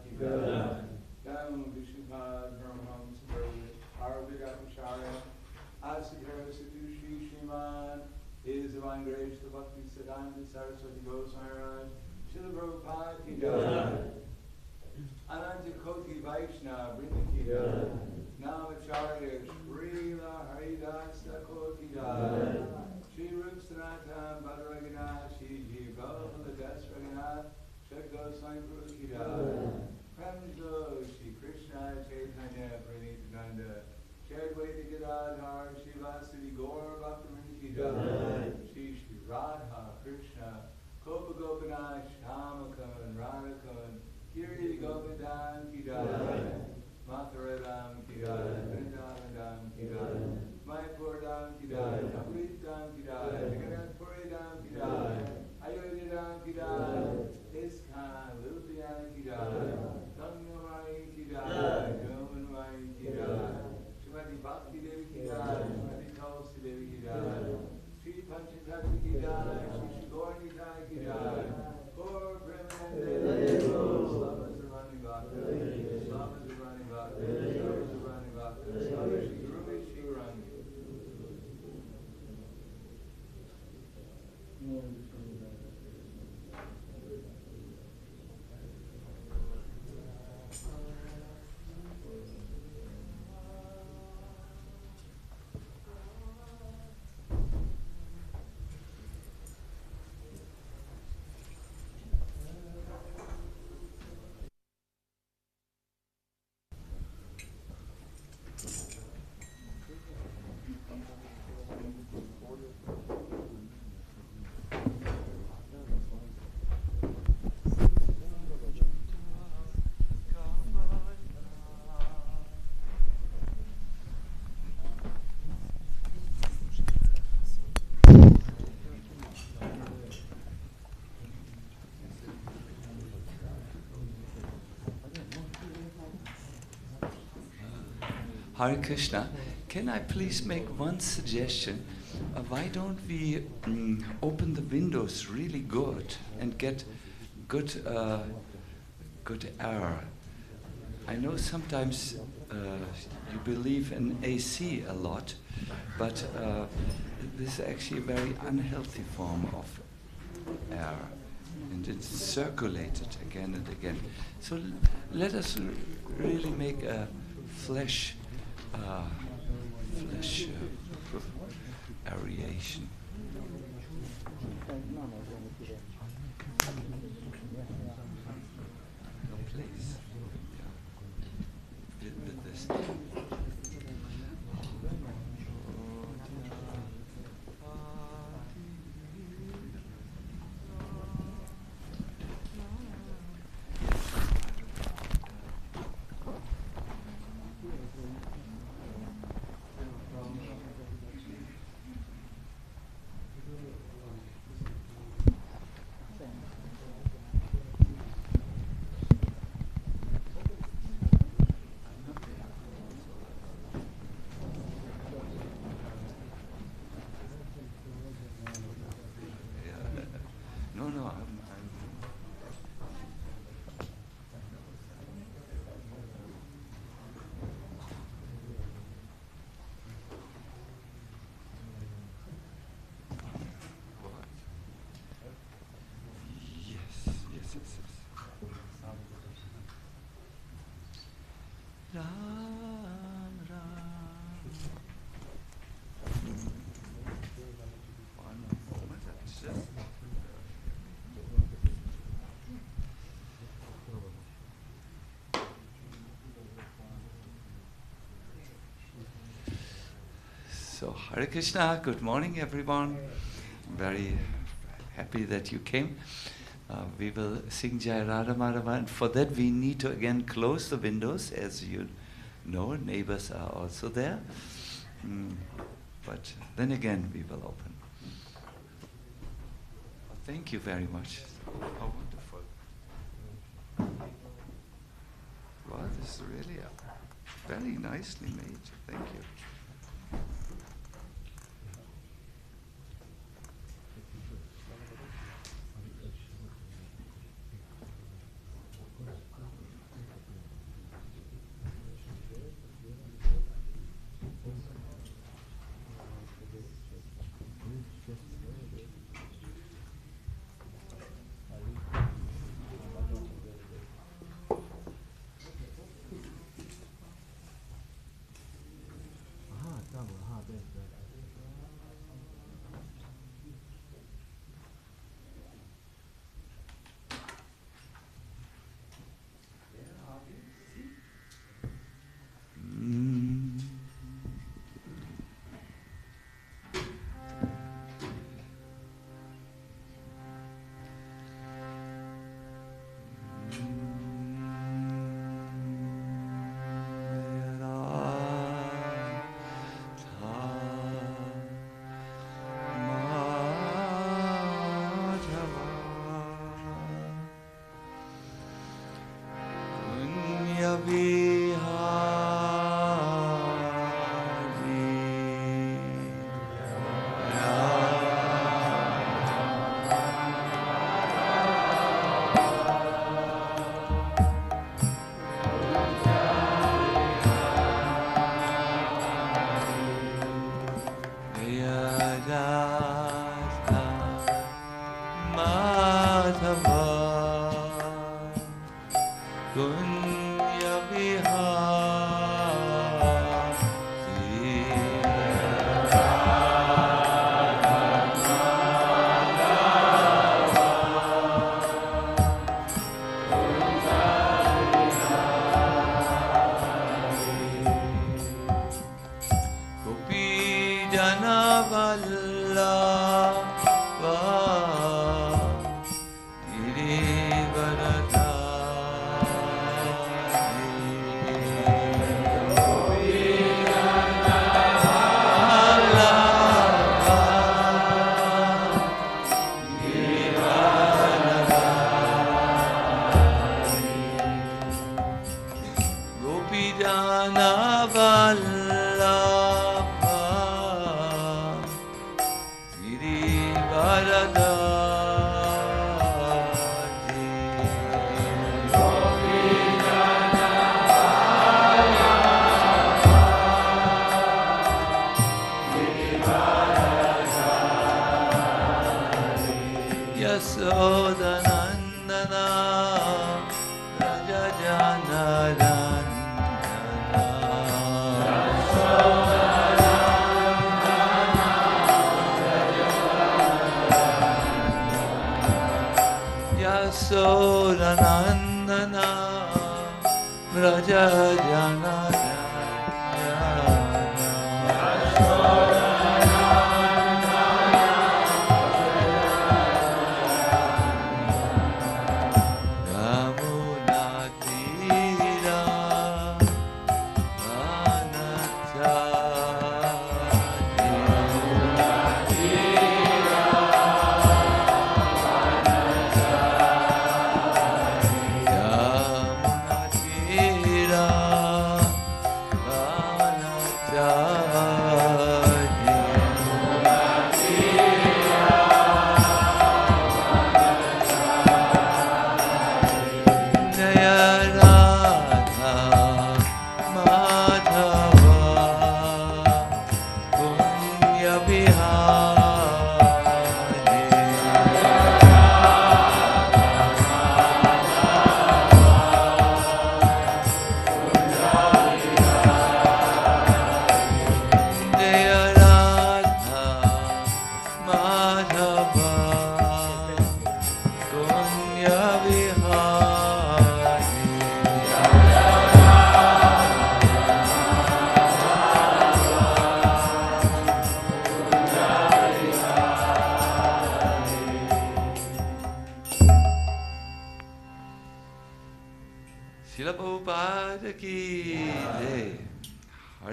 ki jai. Jai Vishnupada Brahmam Savarya Arvigatacharya Asikara Siddhu Shri Sriman His Divine Grace the Bhakti Siddhanta Saraswati Goswami Maharaj Srila Prabhupada ki jai. Ananta Koti Vaishnava Vrinda ki jai. Namacharya Srila Haridas Thakur ki jai. Shri Rup Sanatan Bhadraganath Shri Jiva Das Raghunath Shri Goswami Prabhu ki jai. Pramjo Shri Krishna Chaitanya Pranithananda Shri Advaita Gadadhar Shri Vasudeva Gaur Bhaktivinoda ki jai. Shri Shri Radha Krishna Gopa Gopinath Shyamakun Radhakun Kiri Govindan ki jai. Matharadam ki jai. Vrindavanam ki jai. Mayapurdam ki jai. Navritam ki jai. Jagannath Puridam ki jai. Ayodhyadam ki jai. ISKCON Ljubljana ki jai. Gangamai ki jai. Gomanmai ki jai. Srimati Bhakti Devi ki jai. Srimati Tulsi Devi ki jai. Sri Panchatattva ki jai. Sri Sri Gaurnitai ki jai. Gaur Premanande. Slamas are running bhakti. Slamas are running bhakti. Slamas are running bhakti. Slamas Shri Guru Shri Rangi. Hare Krishna, can I please make one suggestion? Why don't we open the windows really good and get good air? I know sometimes you believe in AC a lot, but this is actually a very unhealthy form of air, and it's circulated again and again. So let us really make a flesh aeration. No place. Yeah. With this. So, Hare Krishna, good morning everyone. Very happy that you came. We will sing Jai Radha Madhava, and for that we need to again close the windows. As you know, neighbors are also there. But then again we will open. Thank you very much. How wonderful. Wow, this is really very nicely made. Thank you.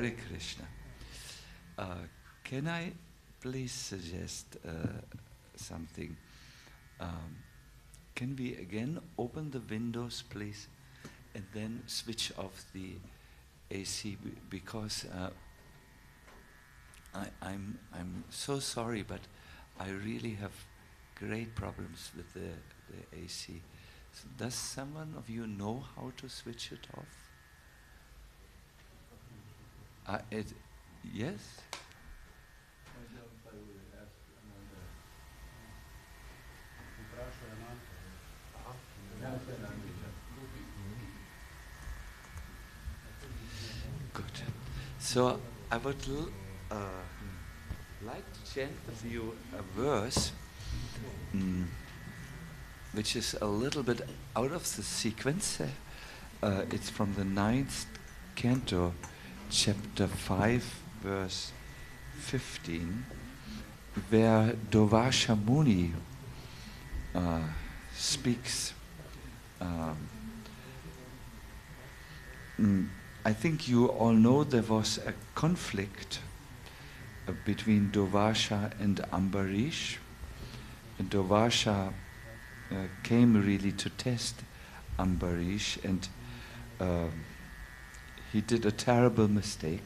Hare Krishna. Can I please suggest something? Can we again open the windows, please, and then switch off the AC because I'm so sorry, but I really have great problems with the AC. So does someone of you know how to switch it off? Yes? Good. So I would like to chant with you a verse which is a little bit out of the sequence. It's from the 9th canto, chapter 5, verse 15, where Durvasha Muni speaks. I think you all know there was a conflict between Durvasha and Ambarish. And Durvasha came really to test Ambarish, and he did a terrible mistake,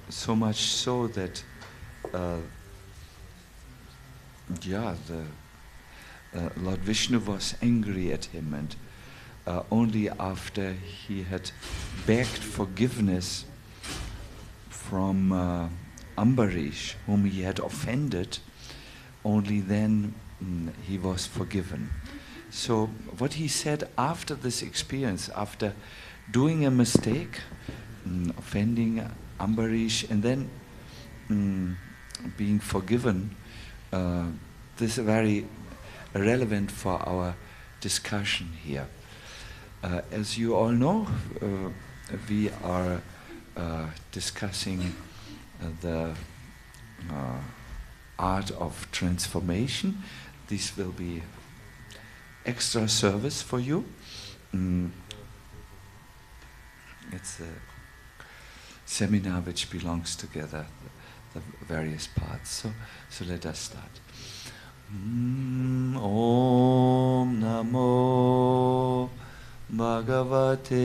so much so that Lord Vishnu was angry at him, and only after he had begged forgiveness from Ambarish, whom he had offended, only then he was forgiven. So what he said after this experience, after doing a mistake, offending Ambarish, and then being forgiven, this is very relevant for our discussion here. As you all know, we are discussing the art of transformation. This will be extra service for you. It's a seminar which belongs together, the various parts. So let us start. Om Namo Bhagavate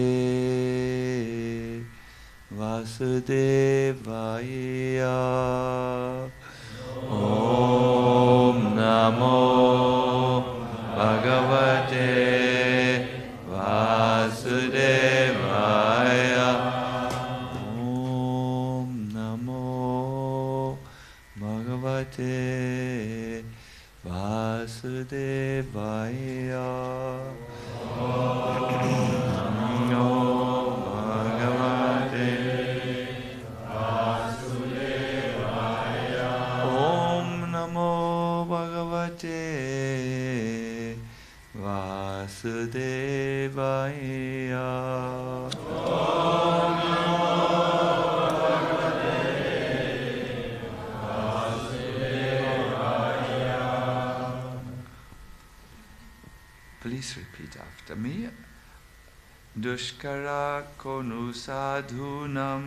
Vasudevaya. Om Namo Bhagavate Vasudevaya. Om Namo Bhagavate Vasudevaya. Vasudevaya. Please repeat after me. Dushkara konu sadhunam.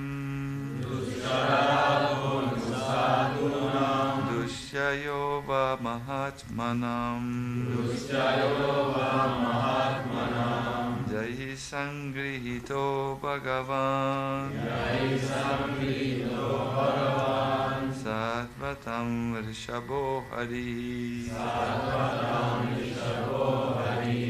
Dushkara konu sadhunam. Dushyayo va mahatmanam. Dushyayo va mahatmanam. Jai sangrihito bhagavan. Jai sangrihito bhagavan. Sattvatam rishabho hari. Sattvatam rishabho hari.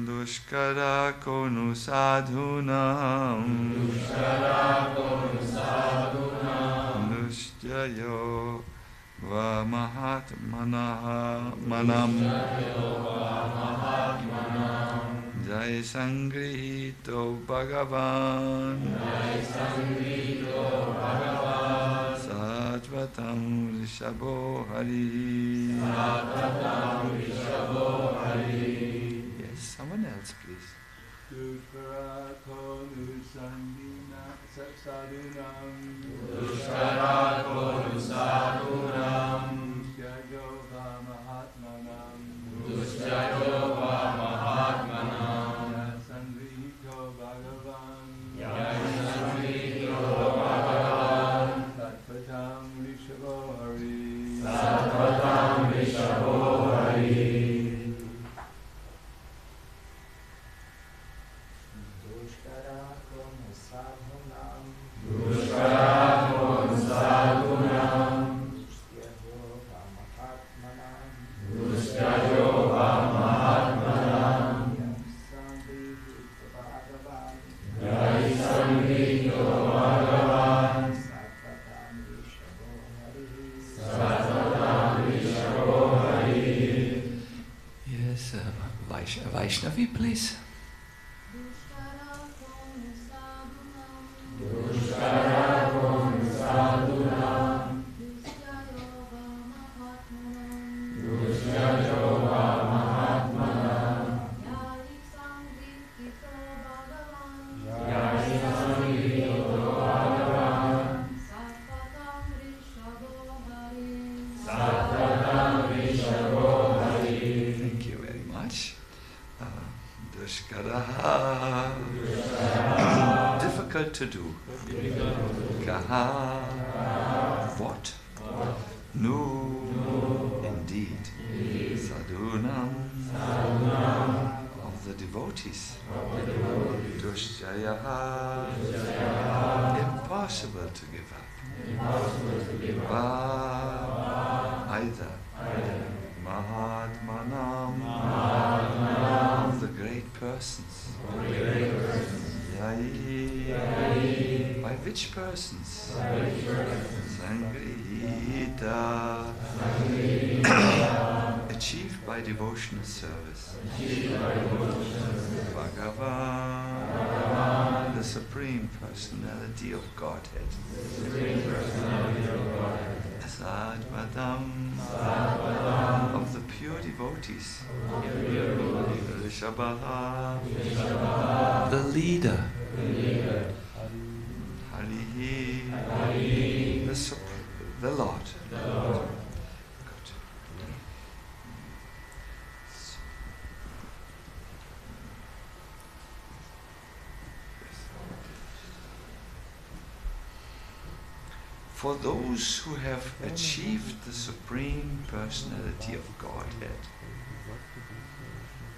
Dushkara konu sadhunam. Dushkara konu sadhunam. Dushyayo va mahatmanam. Jai sangrihito bhagavan. Jai sangrihito bhagavan. Sattvatam rishabho hari. Sattvatam rishabho hari. Yes, someone else, please. Dushkara konu sadhunam. Dushkara konu sadhunam. Dushyayo va mahatmanam. Dushyayo va mahatmanam. Jai sangrihito bhagavan. Jai sangrihito bhagavan. Sattvatam rishabho hari. Sattvatam rishabho hari. Vaishnavi, please. Difficult to do. Kaha. What? No. Indeed. Sadhunam. Of the devotees. Dushyaha. Impossible to give up. Either. Mahatmanam. Of the great persons. Yai. By which persons? Sangrihita. Achieved by devotional service. Bhagavan, the Supreme Personality of Godhead. Sadvadam, of the pure devotees. Rishabha, the leader. Harihi, the Lord. Good. For those who have achieved the Supreme Personality of Godhead,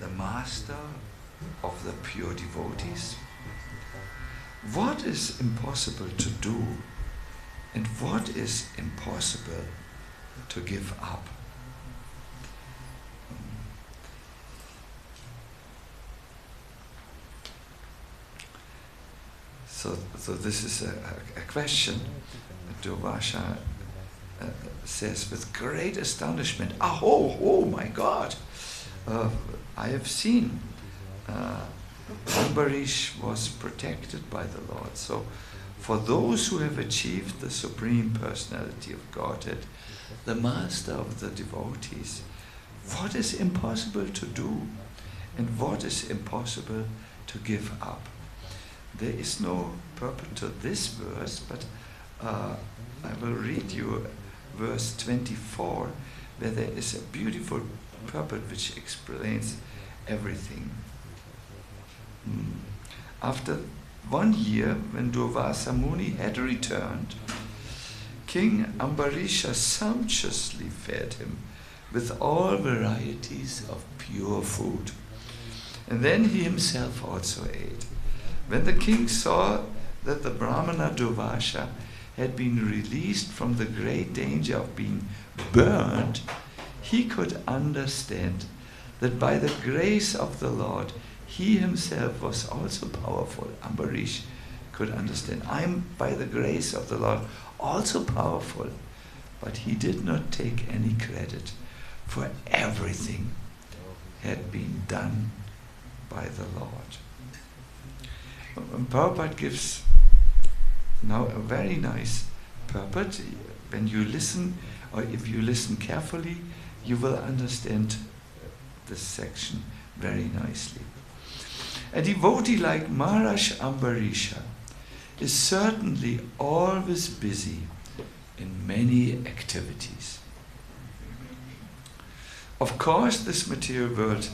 the Master of the pure devotees, what is impossible to do and what is impossible to give up? So this is a question. Durvasha says with great astonishment, oh my God, I have seen Ambarish was protected by the Lord. So for those who have achieved the Supreme Personality of Godhead, the Master of the devotees, what is impossible to do and what is impossible to give up? There is no purport to this verse, but I will read you verse 24, where there is a beautiful purport which explains everything. After 1 year, when Durvasa Muni had returned, King Ambarisha sumptuously fed him with all varieties of pure food. And then he himself also ate. When the king saw that the Brahmana Durvasha had been released from the great danger of being burned, he could understand that by the grace of the Lord, he himself was also powerful. Ambarish could understand, I'm by the grace of the Lord also powerful. But he did not take any credit, for everything had been done by the Lord. And Prabhupada gives now a very nice purport. When you listen, or if you listen carefully, you will understand this section very nicely. A devotee like Maharaj Ambarisha is certainly always busy in many activities. Of course, this material world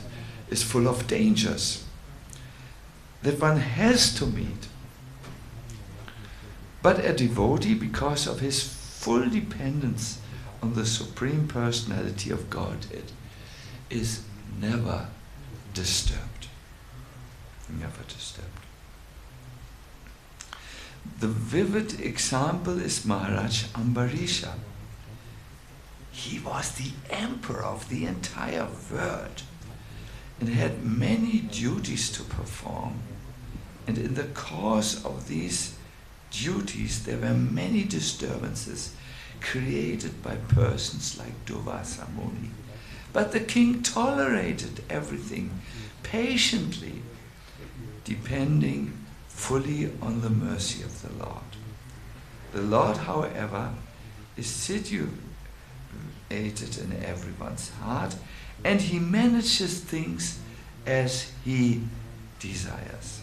is full of dangers that one has to meet. But a devotee, because of his full dependence on the Supreme Personality of Godhead, is never disturbed. Never disturbed. The vivid example is Maharaj Ambarisha. He was the emperor of the entire world and had many duties to perform. And in the course of these duties, there were many disturbances created by persons like Durvasa Muni. But the king tolerated everything patiently, depending fully on the mercy of the Lord. The Lord, however, is situated in everyone's heart, and he manages things as he desires.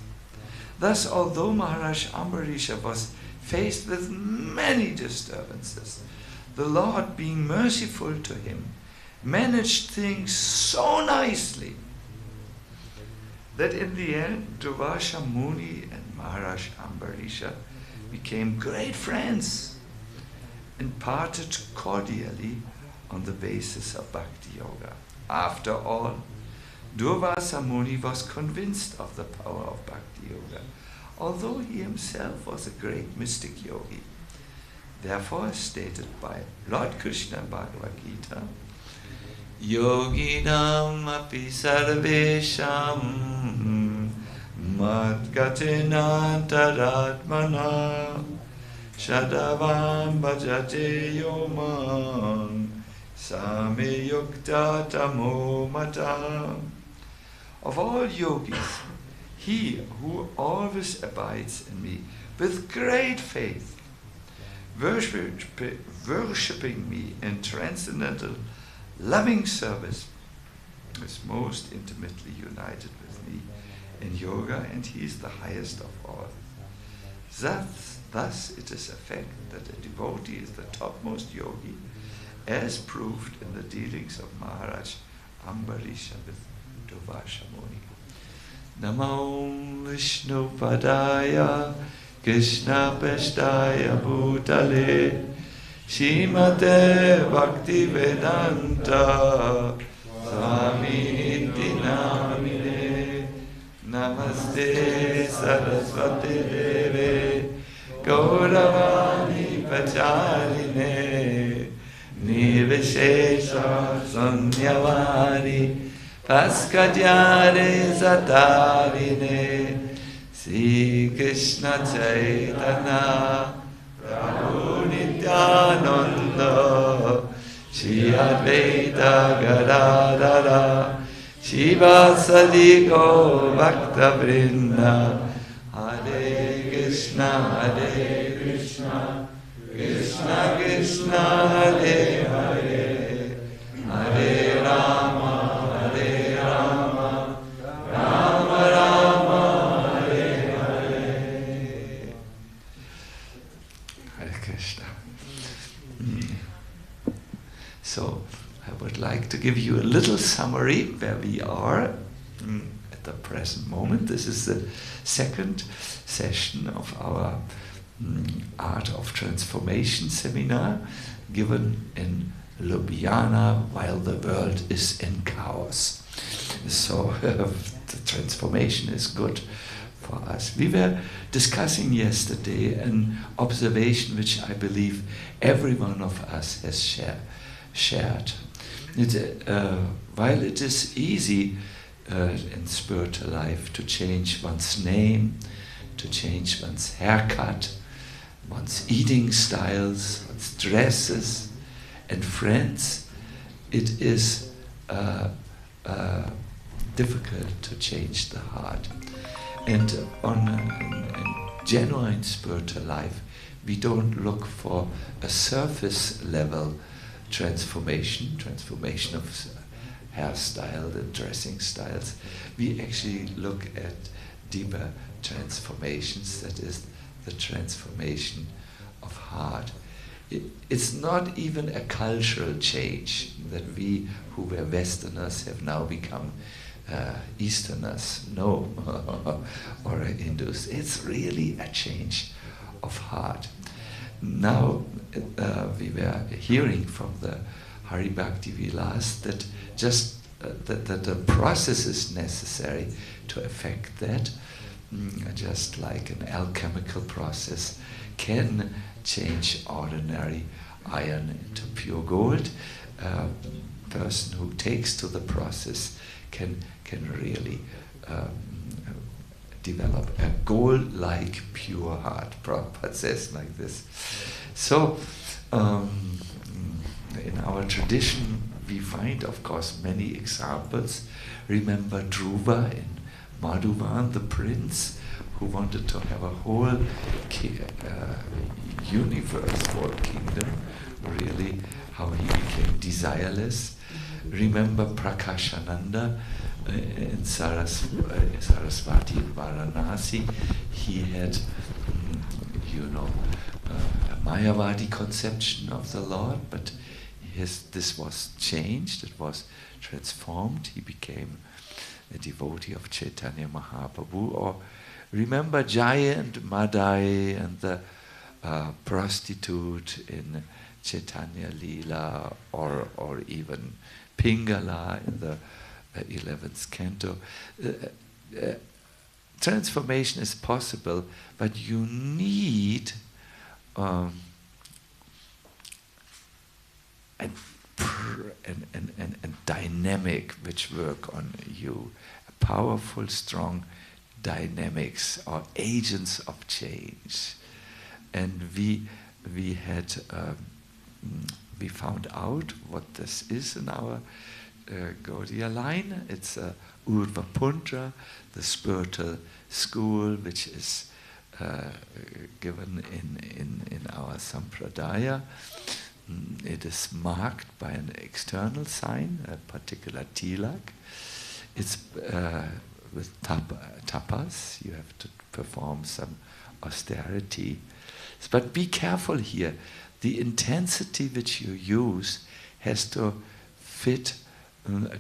Thus, although Maharaj Ambarisha was faced with many disturbances, the Lord, being merciful to him, managed things so nicely that in the end, Durvasa Muni and Maharaj Ambarisha became great friends and parted cordially on the basis of bhakti-yoga. After all, Durvasa Muni was convinced of the power of bhakti-yoga, although he himself was a great mystic yogi. Therefore, as stated by Lord Krishna in Bhagavad Gita, Yoginam api sarvesham madgatinantaratmana shadavam bhajate yomam same yukta tamo mata. Of all yogis, he who always abides in me with great faith, worshipping me in transcendental loving service, is most intimately united with me in yoga, and he is the highest of all. Thus it is a fact that a devotee is the topmost yogi, as proved in the dealings of Maharaj Ambarisha with Durvasa Muni. Namo Vishnu Padaya Krishna Peshtaya Bhutale Shrimate Bhakti Vedanta Swami Niti Namine Namaste Saraswati Deve Gauravani Pachaline Nirvishesha Sannyavani Paskadyare Satarine Sri Krishna Chaitanya Prabhu Nityananda Shri Advaita Gadadara Shivasadi Go Bhakta Vrinda Hare Krishna Krishna Krishna Hare Hare Hare Rama Rama Rama Hare Hare. Hare Krishna. So I would like to give you a little summary where we are at the present moment. This is the second session of our Art of Transformation seminar given in Ljubljana while the world is in chaos. So the transformation is good for us. We were discussing yesterday an observation which I believe every one of us has shared. While it is easy in spiritual life to change one's name, to change one's haircut, one's eating styles, one's dresses, and friends, it is difficult to change the heart. And in genuine spiritual life, we don't look for a surface level transformation of hairstyle and dressing styles. We actually look at deeper transformations, that is the transformation of heart. It's not even a cultural change that we who were Westerners have now become Easterners, no, or Hindus. It's really a change of heart. Now we were hearing from the Hari Bhakti Vilas that just that the process is necessary to effect that, just like an alchemical process can change ordinary iron into pure gold. A person who takes to the process can really develop a gold-like pure heart. Prabhupada says like this. So in our tradition we find, of course, many examples. Remember Dhruva in Madhuvan, the prince who wanted to have a whole universe, whole kingdom, really, how he became desireless. Remember Prakashananda in Sarasvati in Varanasi. He had, a Mayavadi conception of the Lord, but this was changed, it was transformed. He became a devotee of Chaitanya Mahaprabhu. Or remember Jaya and Madai and the prostitute in Chaitanya Leela, or even Pingala in the 11th canto. Transformation is possible, but you need a dynamic which work on you, a powerful, strong dynamics or agents of change. And we found out what this is in our Gaudiya line. It's Urva Puntra, the spiritual school which is given in our Sampradaya. It is marked by an external sign, a particular tilak. It's with tapas. You have to perform some austerity. But be careful here. The intensity which you use has to fit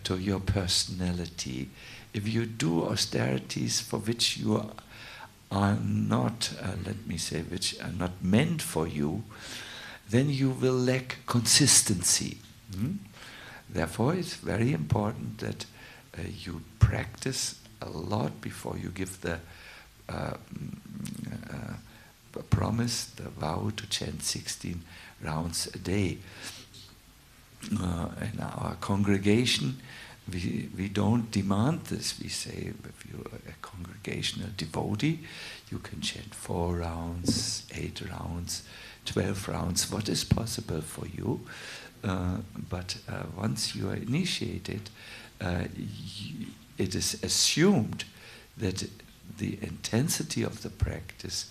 to your personality. If you do austerities for which you are not, let me say, which are not meant for you, then you will lack consistency. Therefore, it's very important that you practice a lot before you give the promise, the vow to chant 16 rounds a day. In our congregation, we don't demand this. We say, if you're a congregational devotee, you can chant 4 rounds, 8 rounds, 12 rounds, what is possible for you. But once you are initiated, it is assumed that the intensity of the practice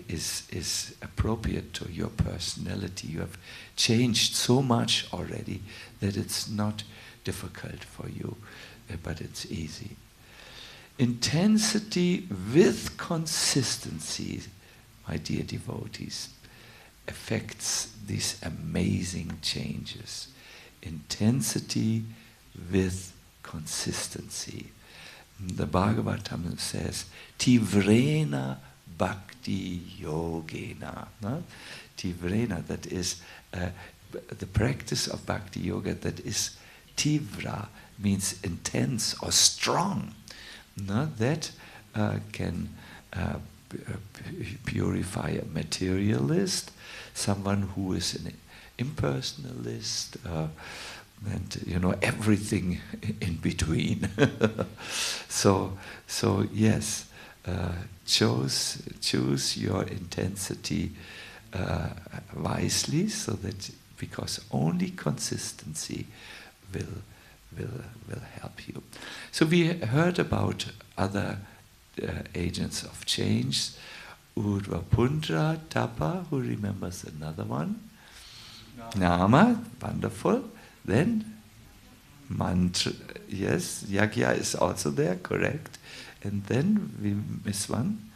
is appropriate to your personality. You have changed so much already that it's not difficult for you, but it's easy. Intensity with consistency, my dear devotees, affects these amazing changes. Intensity with consistency. The Bhagavatam says, Tivrena bhakti-yogena. No? Tivrena, that is the practice of bhakti-yoga, that is tivra, means intense or strong. No? That can purify a materialist, someone who is an impersonalist, and everything in between. So yes, choose your intensity wisely, so that, because only consistency will help you. So we heard about other agents of change. Urva Puntra, Tapa, who remembers another one? Nama, wonderful. Then mantra, yes, Yagya is also there, correct. And then we miss one.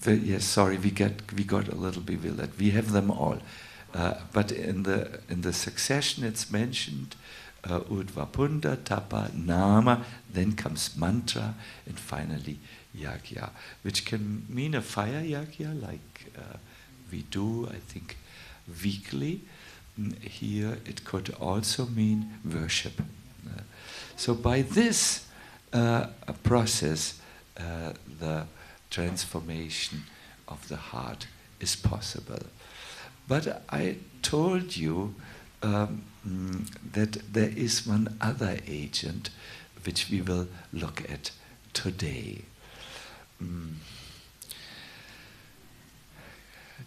Yes, sorry, we got a little bewildered. We have them all, but in the succession it's mentioned Udva Punda, Tapa, Nama, then comes mantra, and finally Yagya, which can mean a fire yagya, like we do, I think, weekly. Here it could also mean worship. So by this process, the transformation of the heart is possible. But I told you that there is one other agent which we will look at today.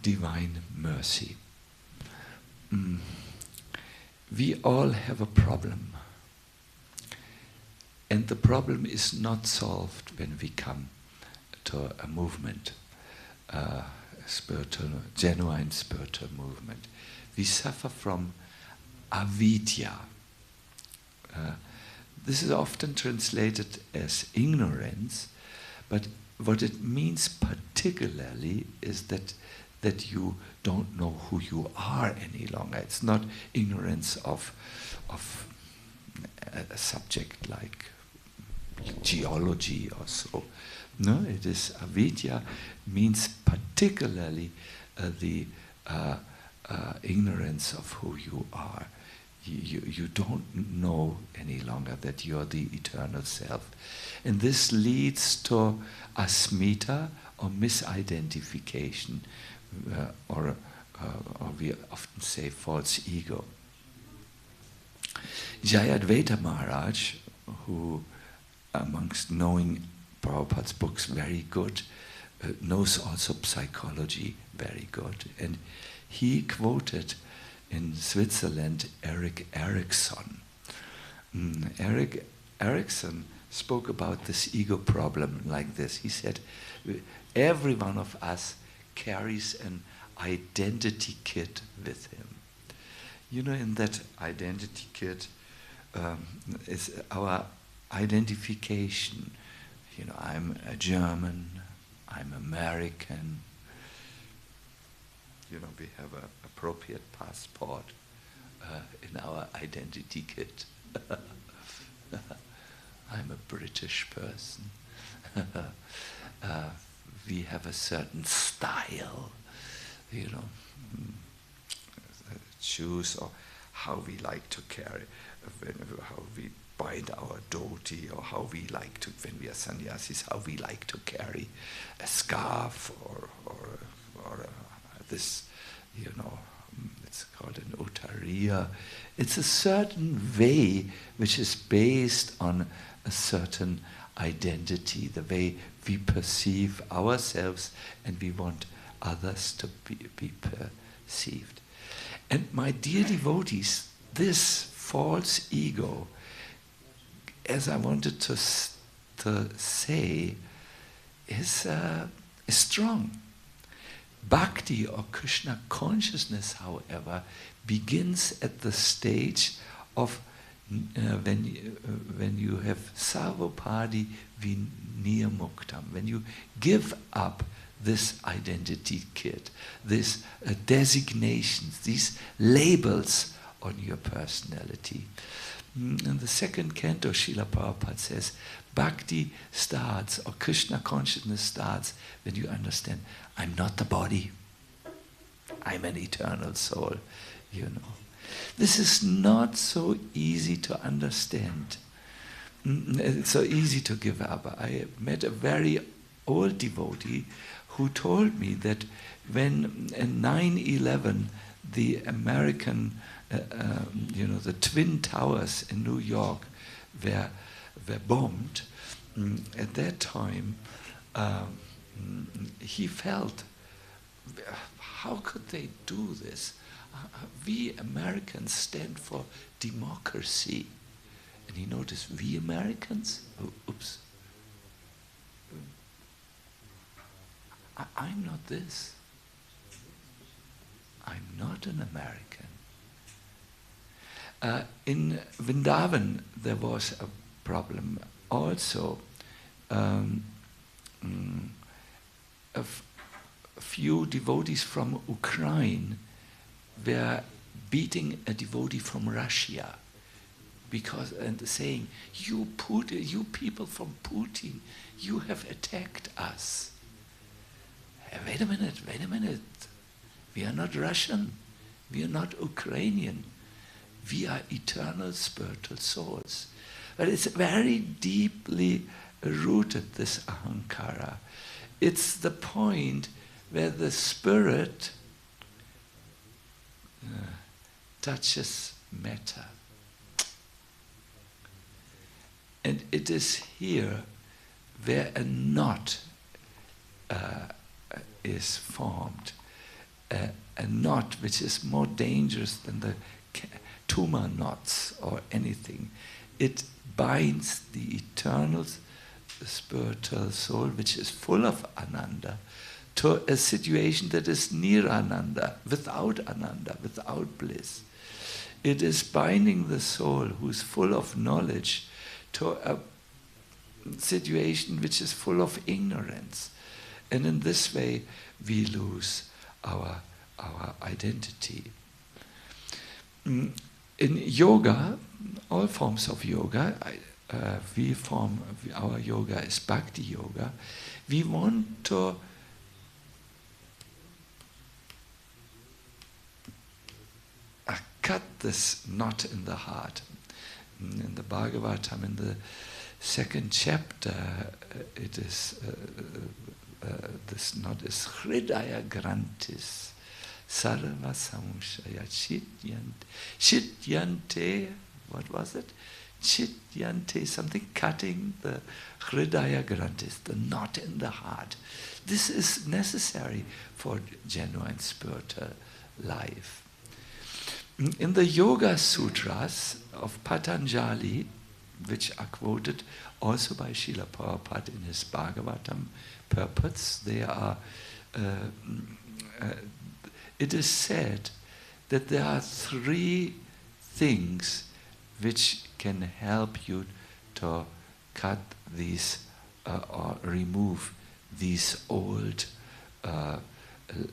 Divine mercy. We all have a problem. And the problem is not solved when we come to a movement, genuine spiritual movement. We suffer from avidya. This is often translated as ignorance, but what it means particularly is that you don't know who you are any longer. It's not ignorance of a subject like geology or so. No, it is avidya, means particularly the ignorance of who you are. you don't know any longer that you're the eternal self. And this leads to asmita, or misidentification, or we often say false ego. Jayadvaita Maharaj, who amongst knowing Prabhupada's books very good, knows also psychology very good. And he quoted in Switzerland Erik Erikson. Erik Erikson spoke about this ego problem like this. He said, every one of us carries an identity kit with him. You know, in that identity kit is our identification. You know, I'm a German, I'm American. You know, we have an appropriate passport in our identity kit. I'm a British person. We have a certain style, you know, shoes, or how we like to carry, how we bind our dhoti, or how we like to, when we are sannyasis, how we like to carry a scarf, or this, you know, it's called an uttariya. It's a certain way which is based on a certain identity, the way we perceive ourselves and we want others to be perceived. And my dear devotees, this false ego, as I wanted to say, is strong. Bhakti or Krishna consciousness, however, begins at the stage of when you have sarvopadi viniyamuktam, when you give up this identity kit, these designations, these labels on your personality. In the second canto, Srila Prabhupada says, Bhakti starts, or Krishna consciousness starts, when you understand, I'm not the body, I'm an eternal soul, you know. This is not so easy to understand. It's so easy to give up. I met a very old devotee who told me that when in 9/11 the American, the Twin Towers in New York were bombed, at that time he felt, how could they do this? We Americans stand for democracy. And he noticed, we Americans? Oh, oops. I'm not this. I'm not an American. In Vrindavan, there was a problem also. A few devotees from Ukraine were beating a devotee from Russia because, and saying, you people from Putin, you have attacked us. Wait a minute, we are not Russian, we are not Ukrainian, we are eternal spiritual souls. But it's very deeply rooted, this ahankara. It's the point where the spirit touches matter. And it is here where a knot is formed. A knot which is more dangerous than the tumor knots or anything. It binds the eternal spiritual soul, which is full of ananda, to a situation that is near ananda, without bliss. It is binding the soul, who is full of knowledge, to a situation which is full of ignorance. And in this way, we lose our identity. In yoga, all forms of yoga, our yoga is bhakti-yoga. We want to cut this knot in the heart. In the Bhagavatam, in the second chapter, it is this knot is Hridaya Grantis Sarva Samshaya Chityante, what was it? Chityante, something cutting the Hridaya Grantis, the knot in the heart. This is necessary for genuine spiritual life. In the Yoga Sutras of Patanjali, which are quoted also by Srila Prabhupada in his Bhagavatam purports, they are, it is said that there are 3 things which can help you to cut these or remove these old,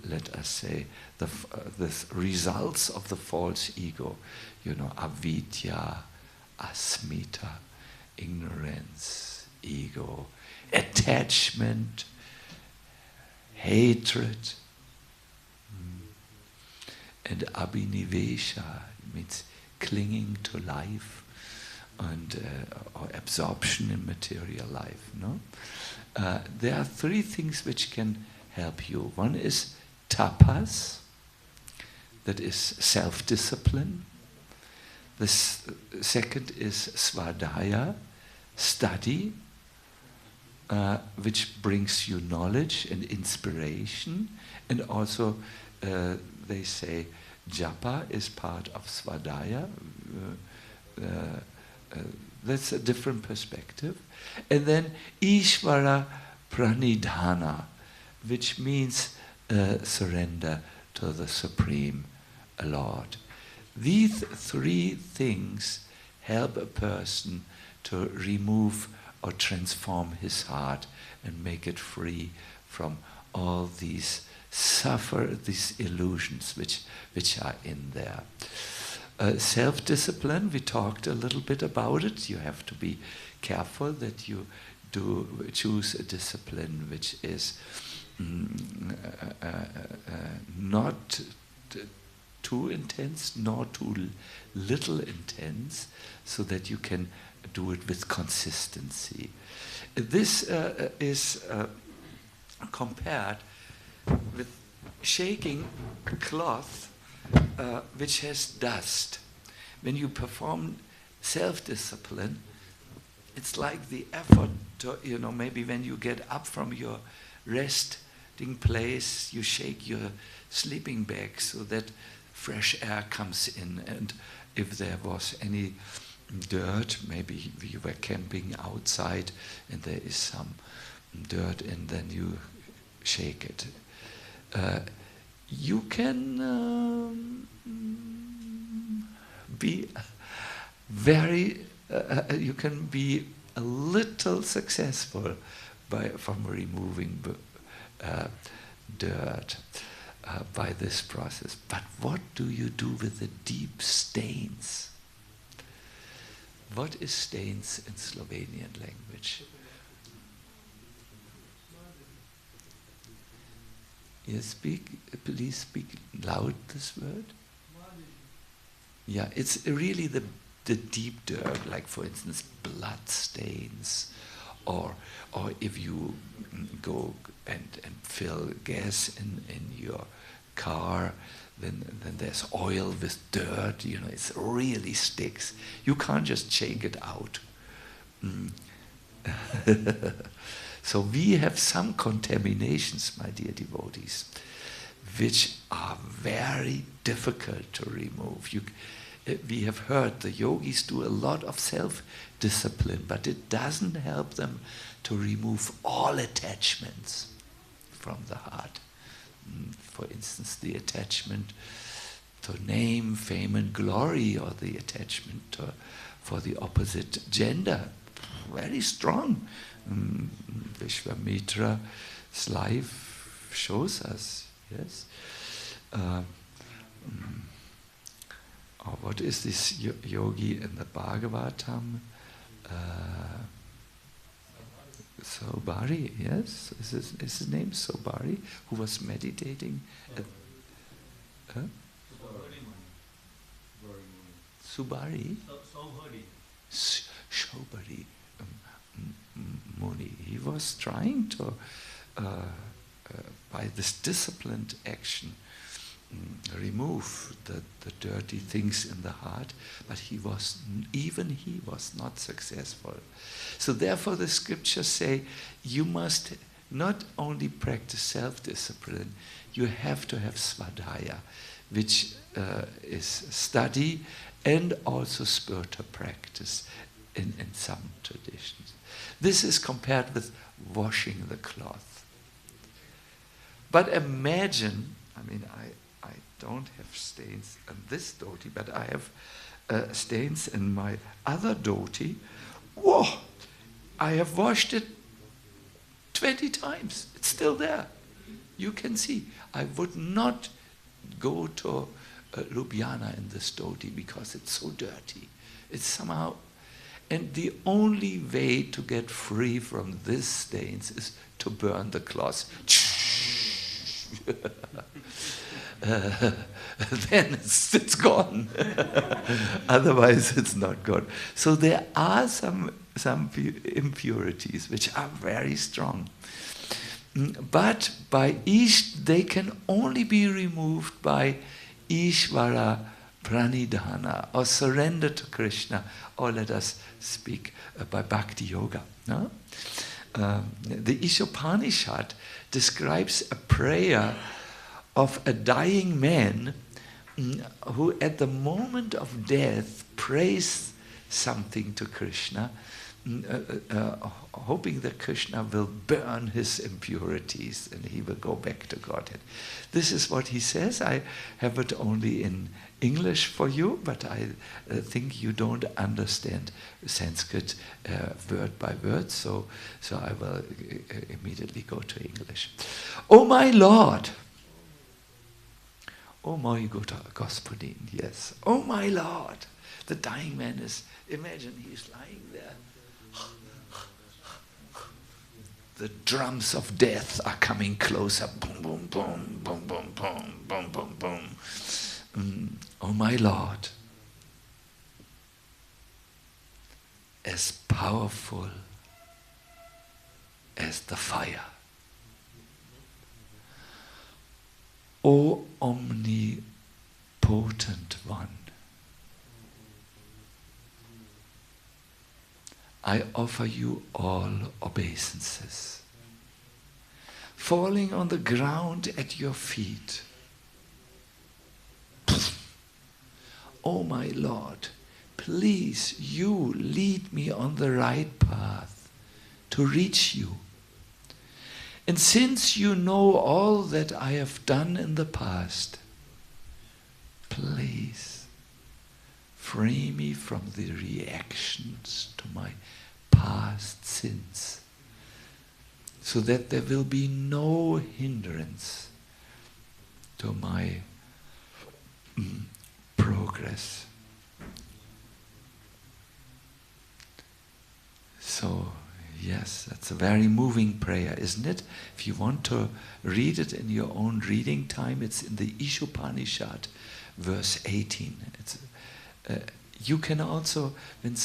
let us say, the results of the false ego, avidya, asmita, ignorance, ego, attachment, hatred, and abhinivesha means clinging to life and or absorption in material life. No, there are 3 things which can help you. One is tapas, that is self-discipline. The second is svadhyaya, study, which brings you knowledge and inspiration. And also, they say, japa is part of svadhyaya. That's a different perspective. And then Ishvara pranidhana, which means surrender to the Supreme Lord. These 3 things help a person to remove or transform his heart and make it free from all these these illusions which are in there. Self-discipline, we talked a little bit about it. You have to be careful that you do choose a discipline which is not too intense, nor too little intense, so that you can do it with consistency. This is compared with shaking a cloth which has dust. When you perform self-discipline, it's like the effort to, maybe when you get up from your resting place, you shake your sleeping bag so that fresh air comes in, and if there was any dirt, maybe you were camping outside and there is some dirt, and then you shake it. You can be you can be a little successful from removing dirt by this process. But what do you do with the deep stains? What is stains in Slovenian language? Yes, please speak loud this word. Yeah, it's really the deep dirt, like for instance blood stains, or if you go and fill gas in your car, then there's oil with dirt, it really sticks. You can't just shake it out. So we have some contaminations, my dear devotees, which are very difficult to remove. We have heard the yogis do a lot of self-discipline, but it doesn't help them to remove all attachments from the heart. For instance, the attachment to name, fame and glory, or the attachment for the opposite gender. Very strong. Vishwamitra's life shows us, yes. What is this yogi in the Bhagavatam? Sobari, yes? Is his name Sobari? Who was meditating at... Subari? Shobari Muni. He was trying to, by this disciplined action, remove the dirty things in the heart, but even he was not successful. So therefore the scriptures say you must not only practice self-discipline, you have to have svadhyaya, which is study and also spiritual practice in some traditions. This is compared with washing the cloth. But imagine, I mean, I don't have stains in this dhoti, but I have stains in my other dhoti. Whoa! I have washed it 20 times. It's still there. You can see. I would not go to Ljubljana in this dhoti because it's so dirty. It's somehow... And the only way to get free from these stains is to burn the cloth. Then it's gone. Otherwise it's not gone. So there are some impurities which are very strong. But they can only be removed by Ishvara pranidhana, or surrender to Krishna, or let us speak by bhakti-yoga. No? The Ishopanishad describes a prayer of a dying man who at the moment of death prays something to Krishna, hoping that Krishna will burn his impurities and he will go back to Godhead. This is what he says. I have it only in English for you, but I think you don't understand Sanskrit word by word, so I will immediately go to English. Oh my Lord! Oh my Gospodin, yes. Oh my Lord! The dying man is, imagine he's lying there. The drums of death are coming closer. Boom, boom, boom, boom, boom, boom, boom, boom, boom. Oh my Lord, as powerful as the fire. O omnipotent one, I offer you all obeisances, falling on the ground at your feet. Oh my Lord, please you lead me on the right path to reach you. And since you know all that I have done in the past, please free me from the reactions to my past sins, so that there will be no hindrance to my progress. So, yes, that's a very moving prayer, isn't it? If you want to read it in your own reading time, it's in the Ishopanishad, verse 18. You can also, when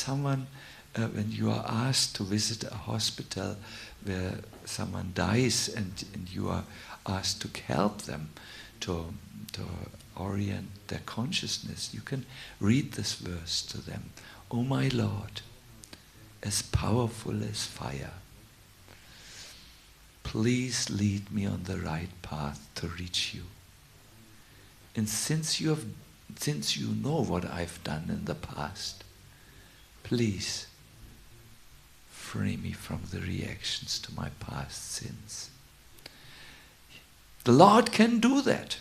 you are asked to visit a hospital where someone dies and you are asked to help them to orient their consciousness, you can read this verse to them. Oh my Lord, as powerful as fire, please lead me on the right path to reach you. And since you know what I've done in the past, please free me from the reactions to my past sins. The Lord can do that.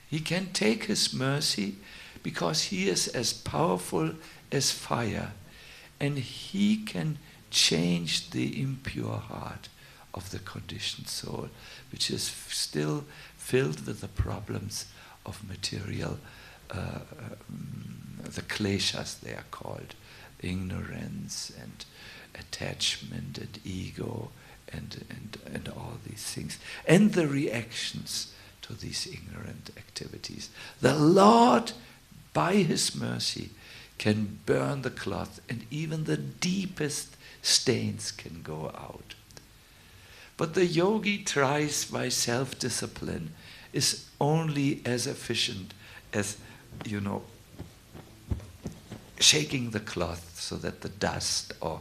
He can take His mercy because He is as powerful as fire, and He can change the impure heart of the conditioned soul, which is still filled with the problems of material, the kleshas they are called, ignorance and attachment and ego and all these things, and the reactions to these ignorant activities. The Lord by his mercy, can burn the cloth, and even the deepest stains can go out. But the yogi tries by self-discipline, is only as efficient as, shaking the cloth so that the dust or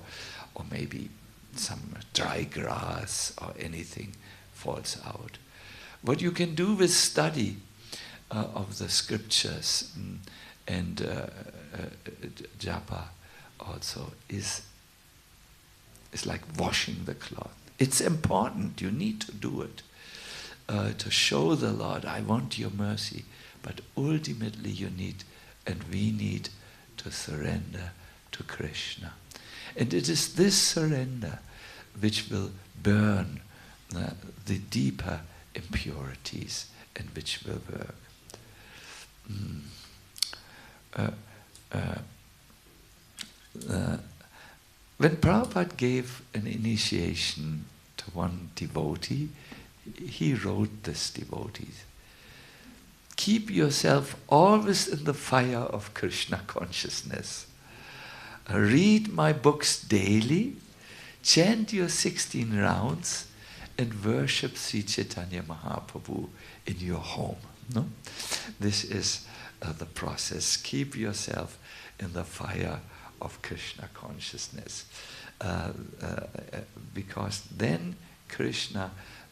maybe some dry grass or anything falls out. What you can do with study of the scriptures and japa also is like washing the cloth. It's important, you need to do it to show the Lord, I want your mercy, but ultimately you need, and we need, to surrender to Krishna. And it is this surrender which will burn the deeper impurities and which will work. When Prabhupada gave an initiation to one devotee, he wrote this devotee: keep yourself always in the fire of Krishna consciousness. Read my books daily, chant your 16 rounds, and worship Sri Chaitanya Mahaprabhu in your home. No? This is the process. Keep yourself in the fire of Krishna consciousness. Because then Krishna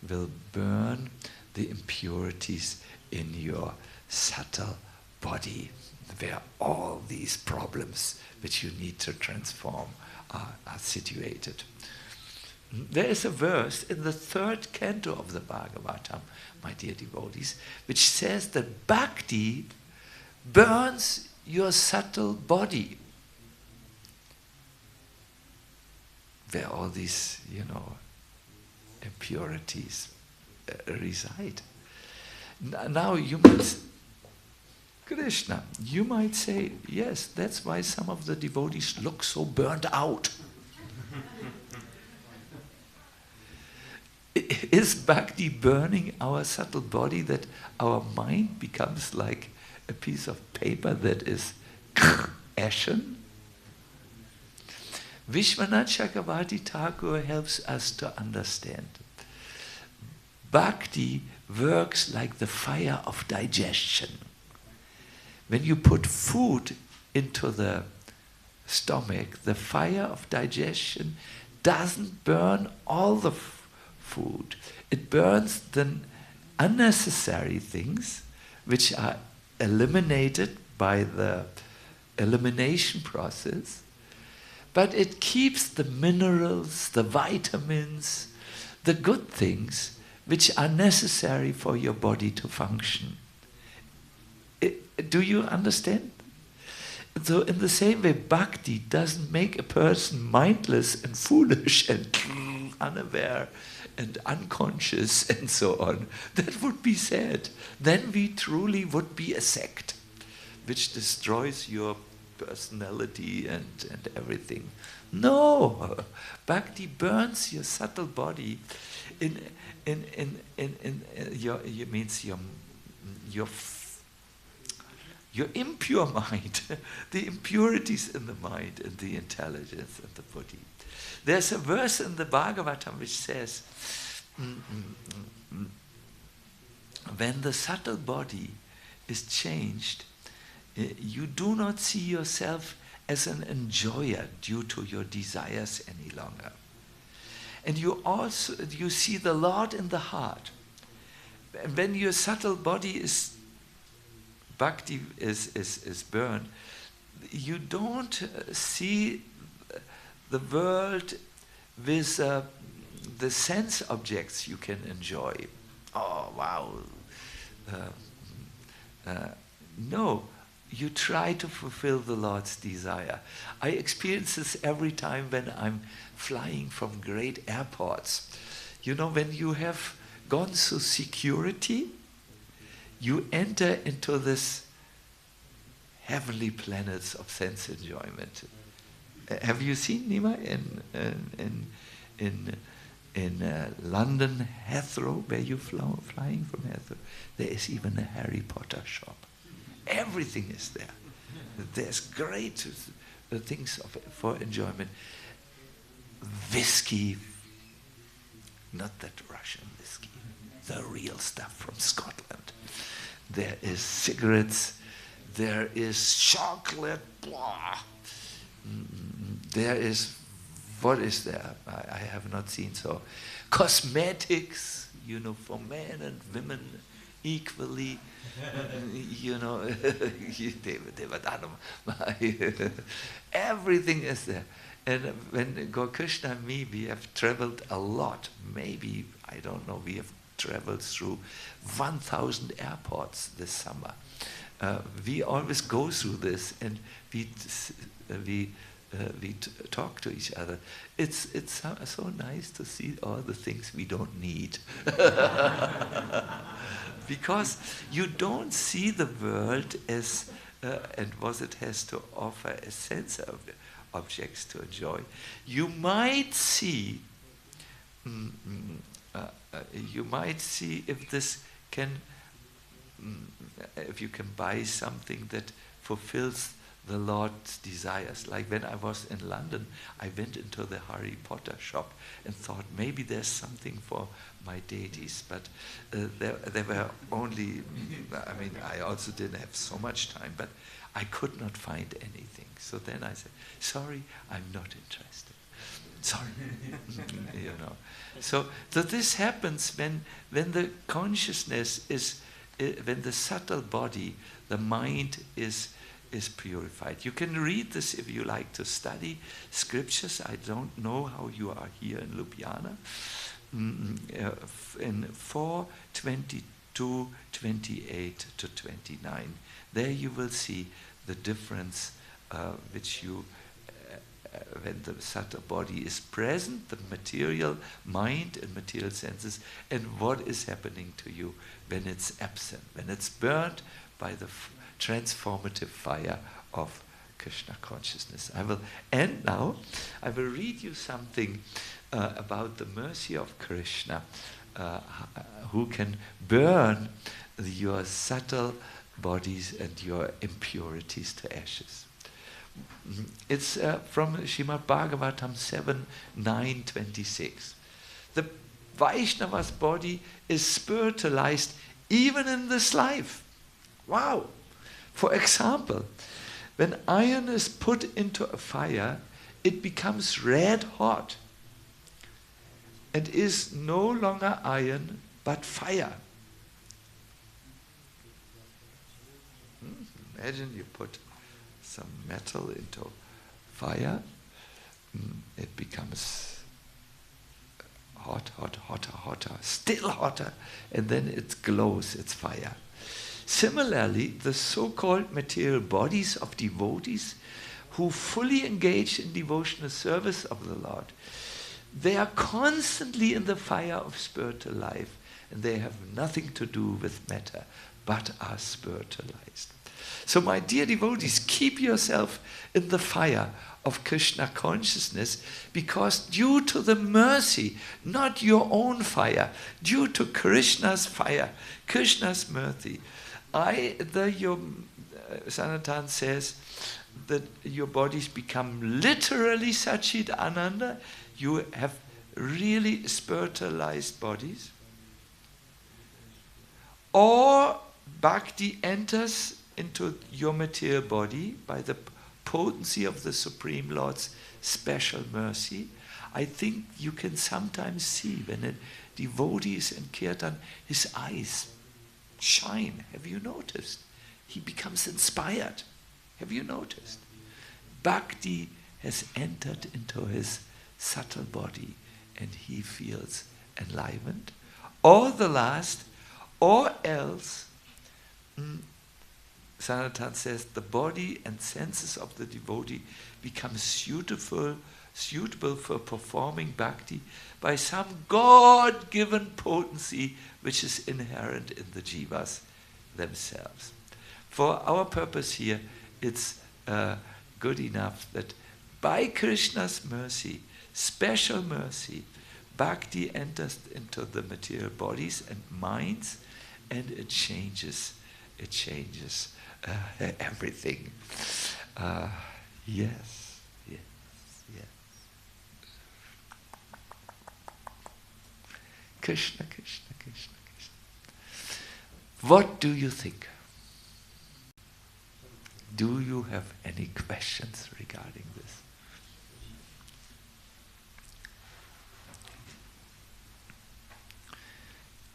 will burn the impurities in your subtle body, where all these problems which you need to transform are situated. There is a verse in the 3rd canto of the Bhagavatam, my dear devotees, which says that bhakti burns your subtle body, where all these, impurities reside. Now you might, Krishna, you might say, yes, that's why some of the devotees look so burnt out. Is bhakti burning our subtle body that our mind becomes like a piece of paper that is ashen? Vishwanath Chakravarti Thakur helps us to understand. Bhakti works like the fire of digestion. When you put food into the stomach, the fire of digestion doesn't burn all the food. It burns the unnecessary things which are eliminated by the elimination process, but it keeps the minerals, the vitamins, the good things which are necessary for your body to function. Do you understand? So in the same way, bhakti doesn't make a person mindless and foolish and unaware and unconscious and so on. That would be sad. Then we truly would be a sect which destroys your personality and everything. No, bhakti burns your subtle body in your impure mind, the impurities in the mind and the intelligence and the body. There's a verse in the Bhagavatam which says, when the subtle body is changed, you do not see yourself as an enjoyer due to your desires any longer. And you see the Lord in the heart. And when your subtle body is bhakti is burned, you don't see the world with the sense objects you can enjoy. Oh, wow. No, you try to fulfill the Lord's desire. I experience this every time when I'm flying from great airports. When you have gone through security, you enter into this heavenly planets of sense enjoyment. Have you seen, Nima, in London, Heathrow, where you're flying from Heathrow? There is even a Harry Potter shop. Everything is there. There's great things for enjoyment. Whiskey, not that Russian whiskey, the real stuff from Scotland. There is cigarettes, there is chocolate, blah. There is, what is there? I have not seen so. Cosmetics, you know, for men and women equally, you know, everything is there. And when Gaur Krishna and me, we have traveled a lot, maybe, I don't know, we have traveled through 1,000 airports this summer. We always go through this, and we talk to each other. It's so nice to see all the things we don't need. Because you don't see the world as, and what it has to offer as sense of objects to enjoy. You might see, if this can, if you can buy something that fulfills the Lord's desires. Like when I was in London, I went into the Harry Potter shop and thought maybe there's something for my deities, but there were only, I mean, I also didn't have so much time, but I could not find anything. So then I said, sorry, I'm not interested. Sorry, you know. So this happens when the consciousness is, when the subtle body, the mind is purified. You can read this if you like to study scriptures. I don't know how you are here in Ljubljana. In 4:22, 28 to 29, there you will see the difference which you, when the subtle body is present, the material mind and material senses, and what is happening to you when it's absent, when it's burnt by the transformative fire of Krishna consciousness. I will end now. I will read you something about the mercy of Krishna, who can burn your subtle bodies and your impurities to ashes. It's from Srimad Bhagavatam 7:9-26. The Vaishnava's body is spiritualized even in this life. Wow! For example, when iron is put into a fire, it becomes red hot and is no longer iron but fire. Imagine you put some metal into fire, it becomes hot, hotter, still hotter, and then it glows, it's fire. Similarly, the so-called material bodies of devotees who fully engage in devotional service of the Lord, they are constantly in the fire of spiritual life, and they have nothing to do with matter, but are spiritualized. So my dear devotees, keep yourself in the fire of Krishna consciousness, because due to the mercy, not your own fire, due to Krishna's fire, Krishna's mercy, Sanatan says that your bodies become literally Satchit Ananda. You have really spiritualized bodies. Or bhakti enters into your material body by the potency of the Supreme Lord's special mercy. I think you can sometimes see when a devotee is in kirtan, his eyes shine. Have you noticed? He becomes inspired. Have you noticed? Bhakti has entered into his subtle body and he feels enlivened. Or the last, or else, Sanatan says, the body and senses of the devotee become suitable for performing bhakti by some God-given potency which is inherent in the jivas themselves. For our purpose here, it's good enough that by Krishna's mercy, special mercy, bhakti enters into the material bodies and minds, and it changes everything. Yes, yes, yes. Krishna, Krishna, Krishna, Krishna. What do you think? Do you have any questions regarding this?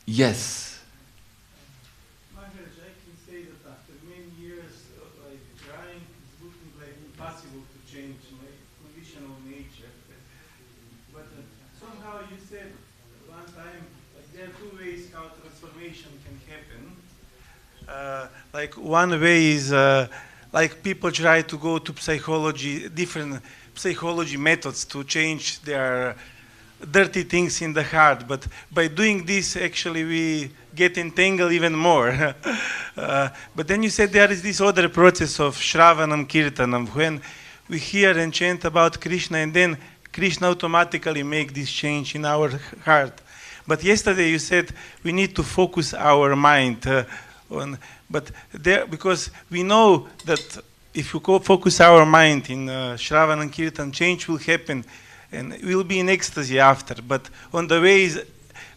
Yes. Maharaj, I can say that after many years of trying, it's looking like impossible to change my conditional nature. But somehow you said one time, there are two ways how transformation can happen. Like one way is like people try to go to psychology, different psychology methods to change their dirty things in the heart, but by doing this actually we get entangled even more. But then you said there is this other process of Shravanam Kirtanam, when we hear and chant about Krishna and then Krishna automatically make this change in our heart. But yesterday you said we need to focus our mind on, but there, because we know that if you go focus our mind in Shravanam Kirtan, change will happen and we'll be in ecstasy after. But on the ways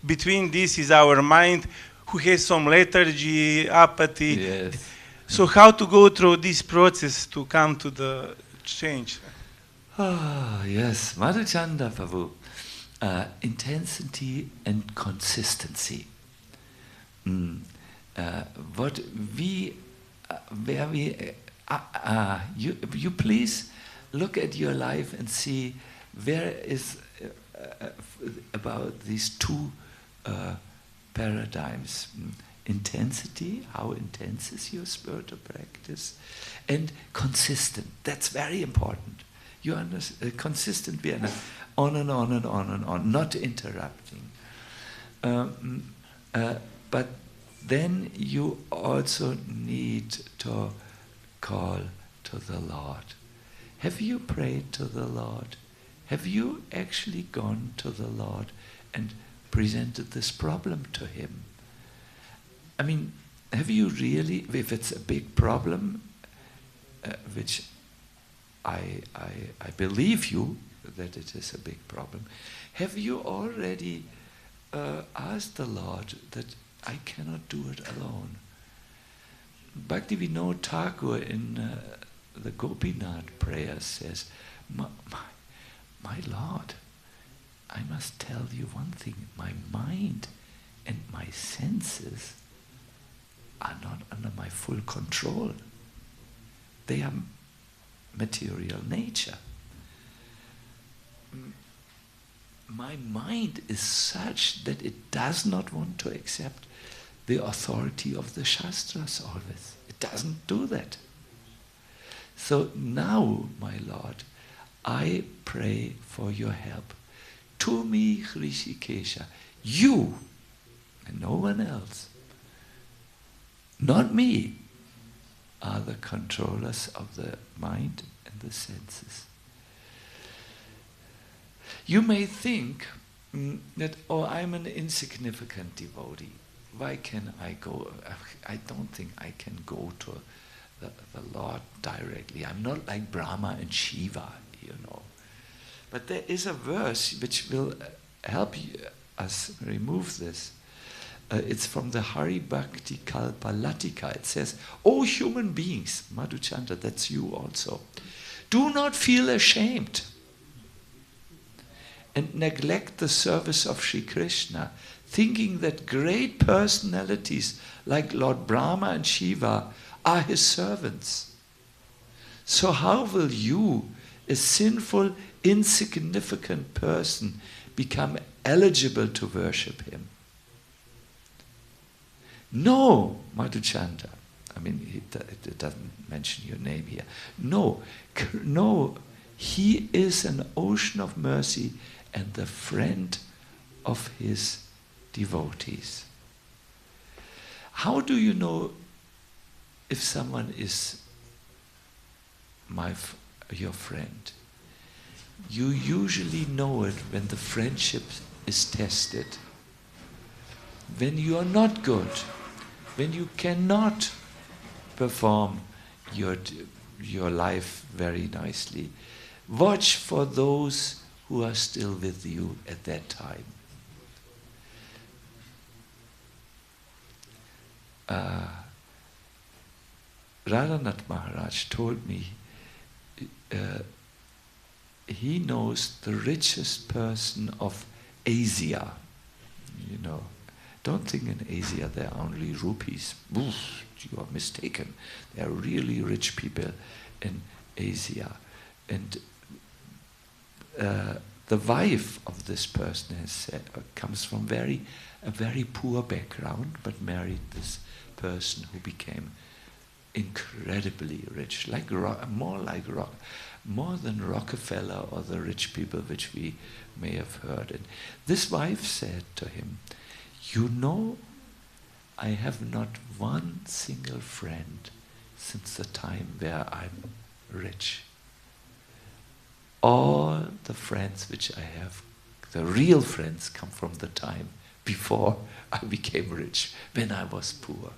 between this is our mind who has some lethargy, apathy. Yes. So how to go through this process to come to the change? Ah, yes, Madhuchanda Prabhu. Intensity and consistency. What we, where we, you please look at your life and see where is about these two paradigms. Intensity, how intense is your spiritual practice, and consistent. That's very important. You understand? Consistent, on and on and on and on, not interrupting. But then you also need to call to the Lord. Have you prayed to the Lord? Have you actually gone to the Lord and presented this problem to Him? I mean, have you really, if it's a big problem, which I believe you that it is a big problem, have you already asked the Lord that I cannot do it alone? Bhaktivinoda Thakur in the Gopinath prayer says, my Lord, I must tell you one thing, my mind and my senses are not under my full control. They are material nature. My mind is such that it does not want to accept the authority of the Shastras always. It doesn't do that. So now, my Lord, I pray for your help. To me, Hrishikesha, you and no one else, not me, are the controllers of the mind and the senses. You may think that, oh, I'm an insignificant devotee. Why can I go? I don't think I can go to the Lord directly. I'm not like Brahma and Shiva, you know. But there is a verse which will help us remove this. It's from the Hari Bhakti Kalpa Latika. It says, "O human beings," Madhuchanda, that's you also, "do not feel ashamed and neglect the service of Sri Krishna, thinking that great personalities like Lord Brahma and Shiva are his servants. So how will you, a sinful, insignificant person, become eligible to worship him?" No, Madhuchanda. I mean, it doesn't mention your name here. No, he is an ocean of mercy and the friend of his devotees. How do you know if someone is your friend? You usually know it when the friendship is tested. When you are not good, when you cannot perform your life very nicely. Watch for those who are still with you at that time. Radhanath Maharaj told me he knows the richest person of Asia. You know, don't think in Asia there are only rupees. Oof, you are mistaken. There are really rich people in Asia. And the wife of this person comes from a very poor background, but married this person who became incredibly rich, more than Rockefeller or the rich people which we may have heard. And this wife said to him, "You know, I have not one single friend since the time where I'm rich. All the friends which I have, the real friends, come from the time before I became rich, when I was poor."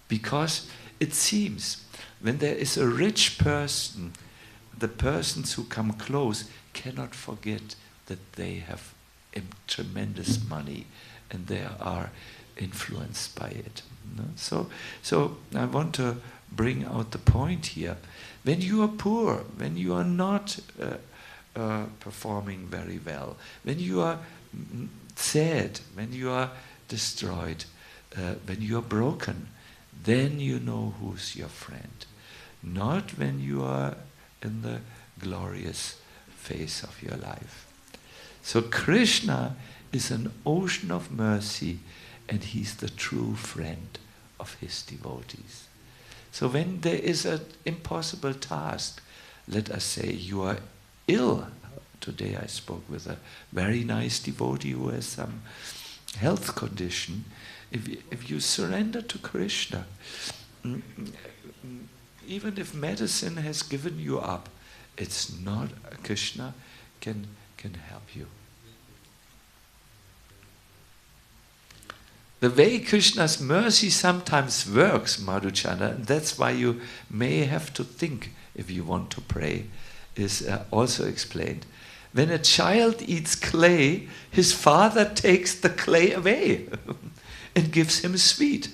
Because it seems when there is a rich person, the persons who come close cannot forget that they have tremendous money and they are influenced by it. No? So I want to bring out the point here. When you are poor, when you are not performing very well, when you are sad, when you are destroyed, when you are broken, then you know who's your friend. Not when you are in the glorious phase of your life. So Krishna is an ocean of mercy, and he's the true friend of his devotees. So when there is an impossible task, let us say you are ill. Today I spoke with a very nice devotee who has some health condition. If you surrender to Krishna, even if medicine has given you up, it's not, Krishna can help you. The way Krishna's mercy sometimes works, Madhuchanda, and that's why you may have to think if you want to pray, is also explained. When a child eats clay, his father takes the clay away and gives him sweet.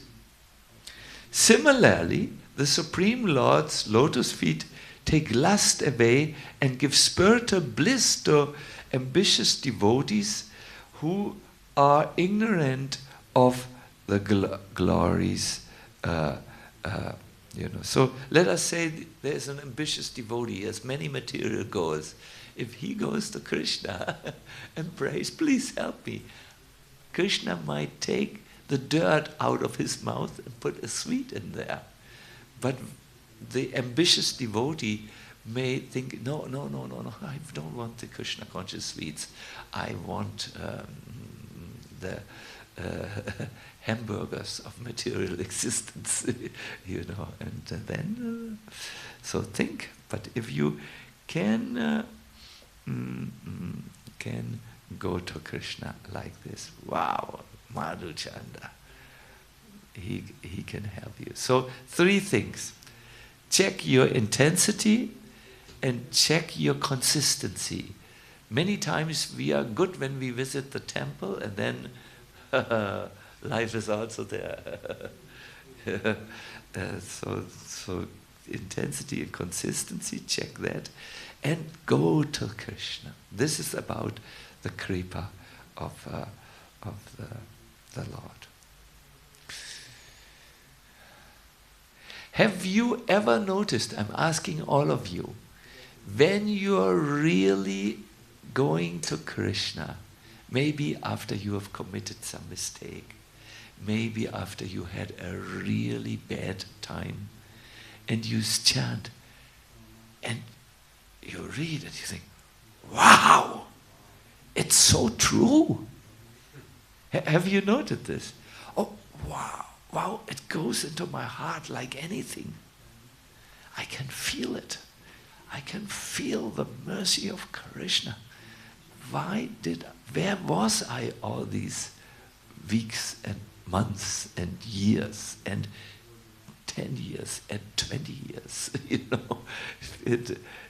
Similarly, the Supreme Lord's lotus feet take lust away and give spiritual bliss to ambitious devotees who are ignorant of the glories. So let us say there is an ambitious devotee, he has many material goals. If he goes to Krishna and prays, "Please help me," Krishna might take the dirt out of his mouth and put a sweet in there. But the ambitious devotee may think, no, I don't want the Krishna conscious sweets. I want the hamburgers of material existence, and then, so think. But if you can go to Krishna like this, wow, Madhuchanda, he can help you. So 3 things. Check your intensity and check your consistency. Many times we are good when we visit the temple, and then life is also there. So intensity and consistency, check that. And go to Krishna. This is about the kripa of the Lord. Have you ever noticed, I'm asking all of you, when you are really going to Krishna, maybe after you have committed some mistake, maybe after you had a really bad time, and you chant, and you read and you think, wow, it's so true. Have you noted this? Oh, wow, it goes into my heart like anything. I can feel it. I can feel the mercy of Krishna. Where was I all these weeks and months and years and 10 years and 20 years.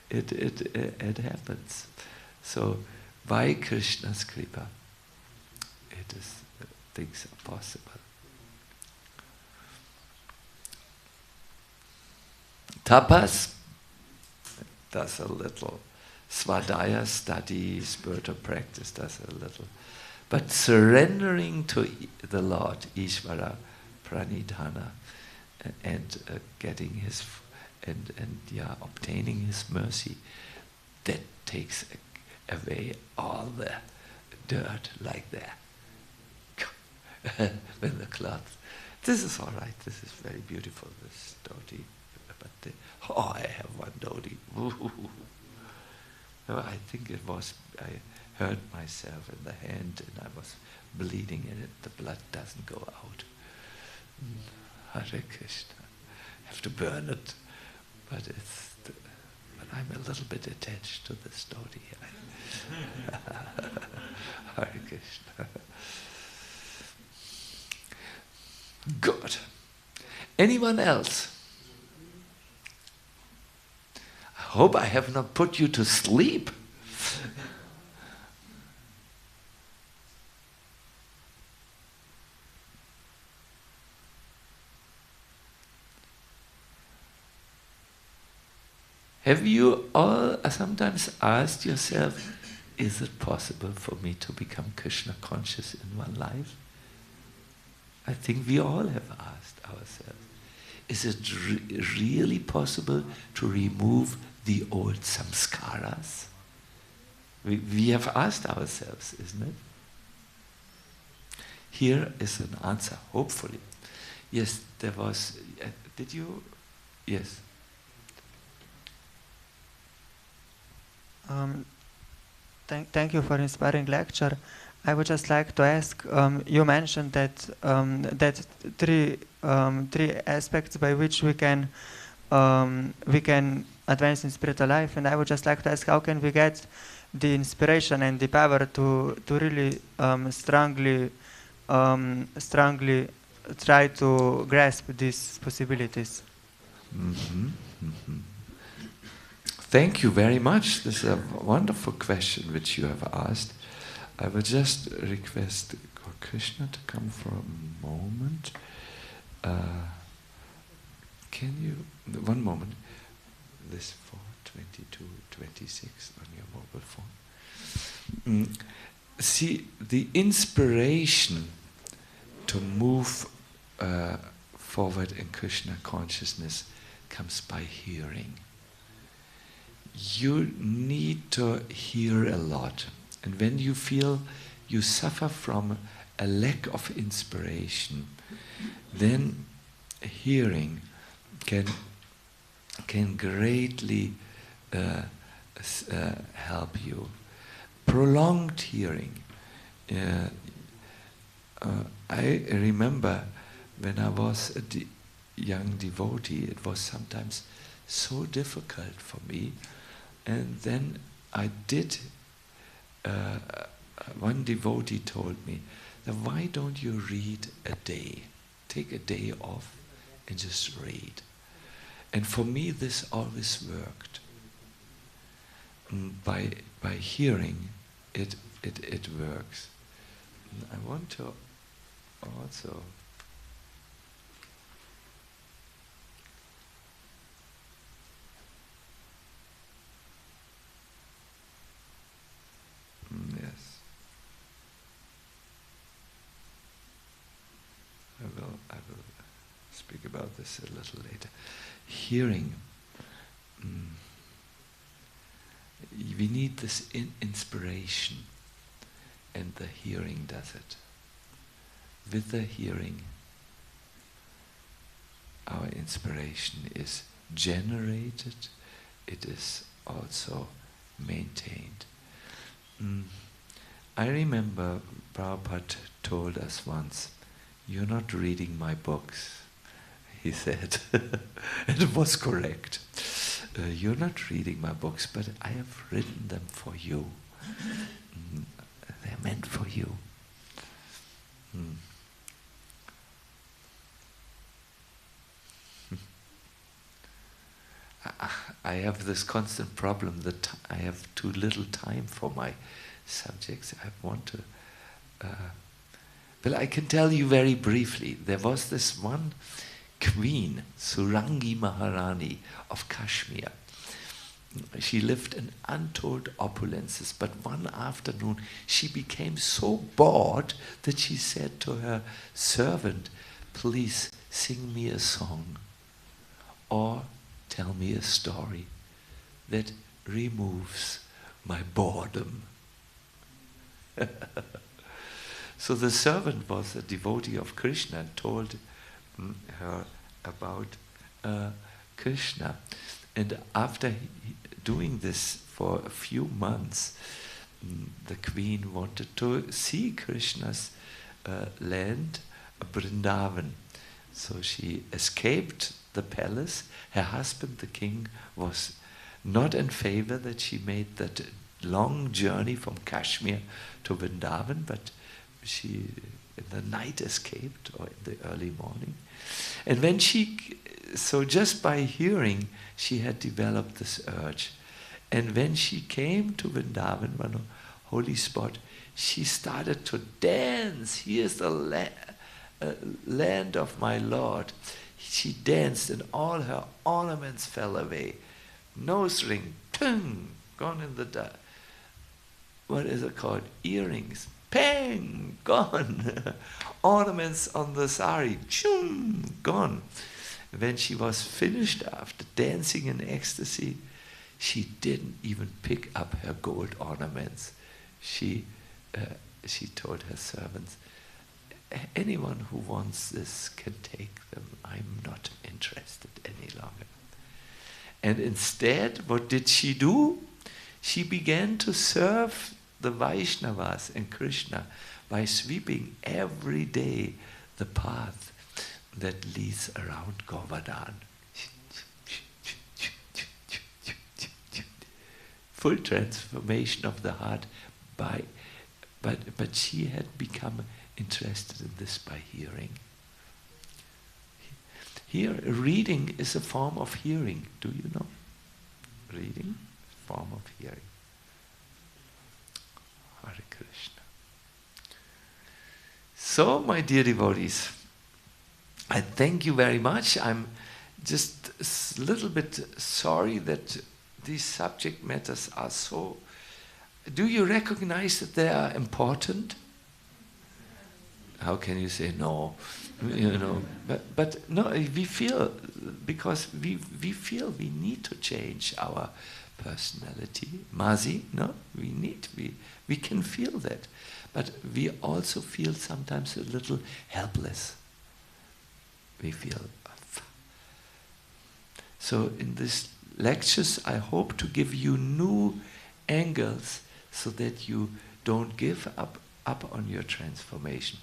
It happens. So by Krishna's kripa, things are possible. Tapas does a little. Svadhyaya, study, spiritual practice, does a little. But surrendering to the Lord, Ishvara, Pranidhana, and getting his, obtaining his mercy, that takes away all the dirt like that. When the cloth. This is all right. This is very beautiful. This dhoti. But I have one dhoti. I think it was. I hurt myself in the hand, and I was bleeding in it. The blood doesn't go out. Hare Krishna. I have to burn it, but but I'm a little bit attached to this dhoti. Hare Krishna. Good. Anyone else? I hope I have not put you to sleep. Have you all sometimes asked yourself, is it possible for me to become Krishna conscious in one life? I think we all have asked ourselves, is it really possible to remove the old samskaras? We have asked ourselves, isn't it? Here is an answer, hopefully. Yes, there was, did you? Yes. Thank you for inspiring lecture. I would just like to ask. You mentioned that that three aspects by which we can advance in spiritual life, and I would just like to ask, how can we get the inspiration and the power to really strongly try to grasp these possibilities? Mm-hmm, mm-hmm. Thank you very much. This is a wonderful question which you have asked. I will just request Krishna to come for a moment. Can you, one moment, this 4:22:26 on your mobile phone. See, the inspiration to move forward in Krishna consciousness comes by hearing. You need to hear a lot. And when you feel you suffer from a lack of inspiration, then hearing can greatly help you. Prolonged hearing. I remember when I was a young devotee, it was sometimes so difficult for me. And then I did, one devotee told me, why don't you read a day? Take a day off and just read. And for me this always worked. By hearing, it works. I want to also yes. I will speak about this a little later. Hearing. We need this inspiration, and the hearing does it. With the hearing, our inspiration is generated, it is also maintained. I remember Prabhupada told us once, "You're not reading my books," he said. And it was correct. You're not reading my books, but I have written them for you. They're meant for you. I have this constant problem that I have too little time for my subjects. I want to... well, I can tell you very briefly. There was this one queen, Surangi Maharani of Kashmir. She lived in untold opulences, but one afternoon she became so bored that she said to her servant, "Please sing me a song or tell me a story that removes my boredom." So the servant was a devotee of Krishna and told her about Krishna. And after doing this for a few months, the queen wanted to see Krishna's land, Vrindavan. So she escaped the palace. Her husband, the king, was not in favor that she made that long journey from Kashmir to Vrindavan, but she in the night escaped, or in the early morning. And when so just by hearing, she had developed this urge. And when she came to Vrindavan, one holy spot, she started to dance. Here's the land of my Lord. She danced and all her ornaments fell away. Nose ring, ping, gone in the dark. What is it called? Earrings, pang, gone. Ornaments on the sari, choom, gone. When she was finished after dancing in ecstasy, she didn't even pick up her gold ornaments. She told her servants, "Anyone who wants this can take them. I'm not interested any longer." And instead, what did she do? She began to serve the Vaishnavas and Krishna by sweeping every day the path that leads around Govardhan. Full transformation of the heart but she had become interested in this by hearing. Here, reading is a form of hearing. Do you know? Reading, form of hearing. Hare Krishna. So, my dear devotees, I thank you very much. I'm just a little bit sorry that these subject matters are so... Do you recognize that they are important? How can you say no? You know, but no, we feel, because we feel we need to change our personality. Mazi, no? We can feel that. But we also feel sometimes a little helpless. We feel... So in these lectures, I hope to give you new angles so that you don't give up on your transformation.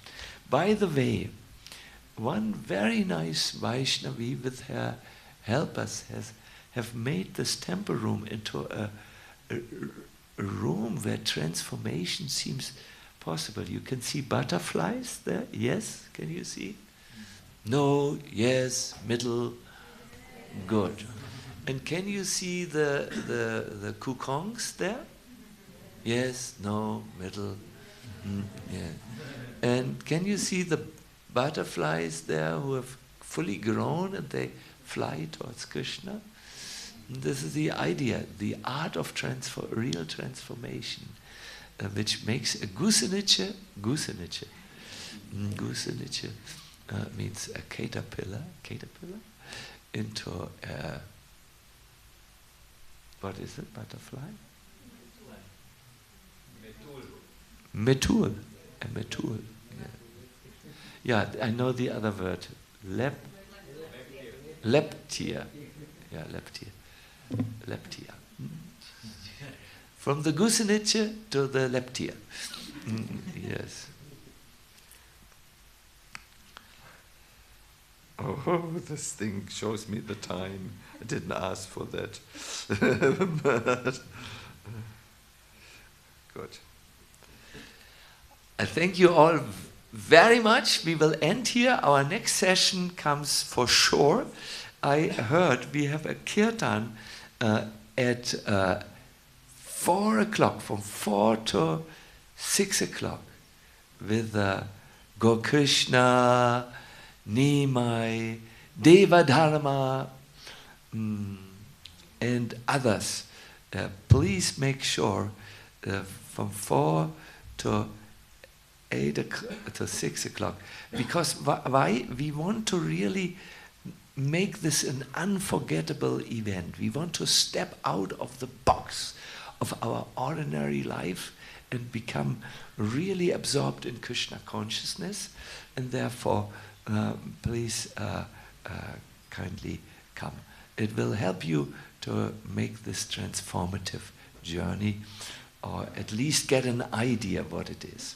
By the way, one very nice Vaishnavi with her helpers have made this temple room into a room where transformation seems possible. You can see butterflies there. Yes, can you see? No, yes, middle, good. And can you see the kukongs there? Yes, no, middle, yeah. And can you see the butterflies there who have fully grown and they fly towards Krishna? This is the idea, the art of real transformation, which makes a gusenice means a caterpillar, into a, what is it, butterfly? Metul. A metul. Yeah, I know the other word. Leptia. Yeah, leptia. From the gusenice to the leptia. Yes. Oh, this thing shows me the time. I didn't ask for that. But, good. I thank you all very much. We will end here. Our next session comes for sure. I heard we have a kirtan at 4 o'clock, from 4 to 6 o'clock, with Gaur Krishna, Nimai, Deva Dharma, and others. Please make sure from 4 to 6 o'clock, because why? We want to really make this an unforgettable event. We want to step out of the box of our ordinary life and become really absorbed in Krishna consciousness, and therefore please kindly come. It will help you to make this transformative journey, or at least get an idea what it is.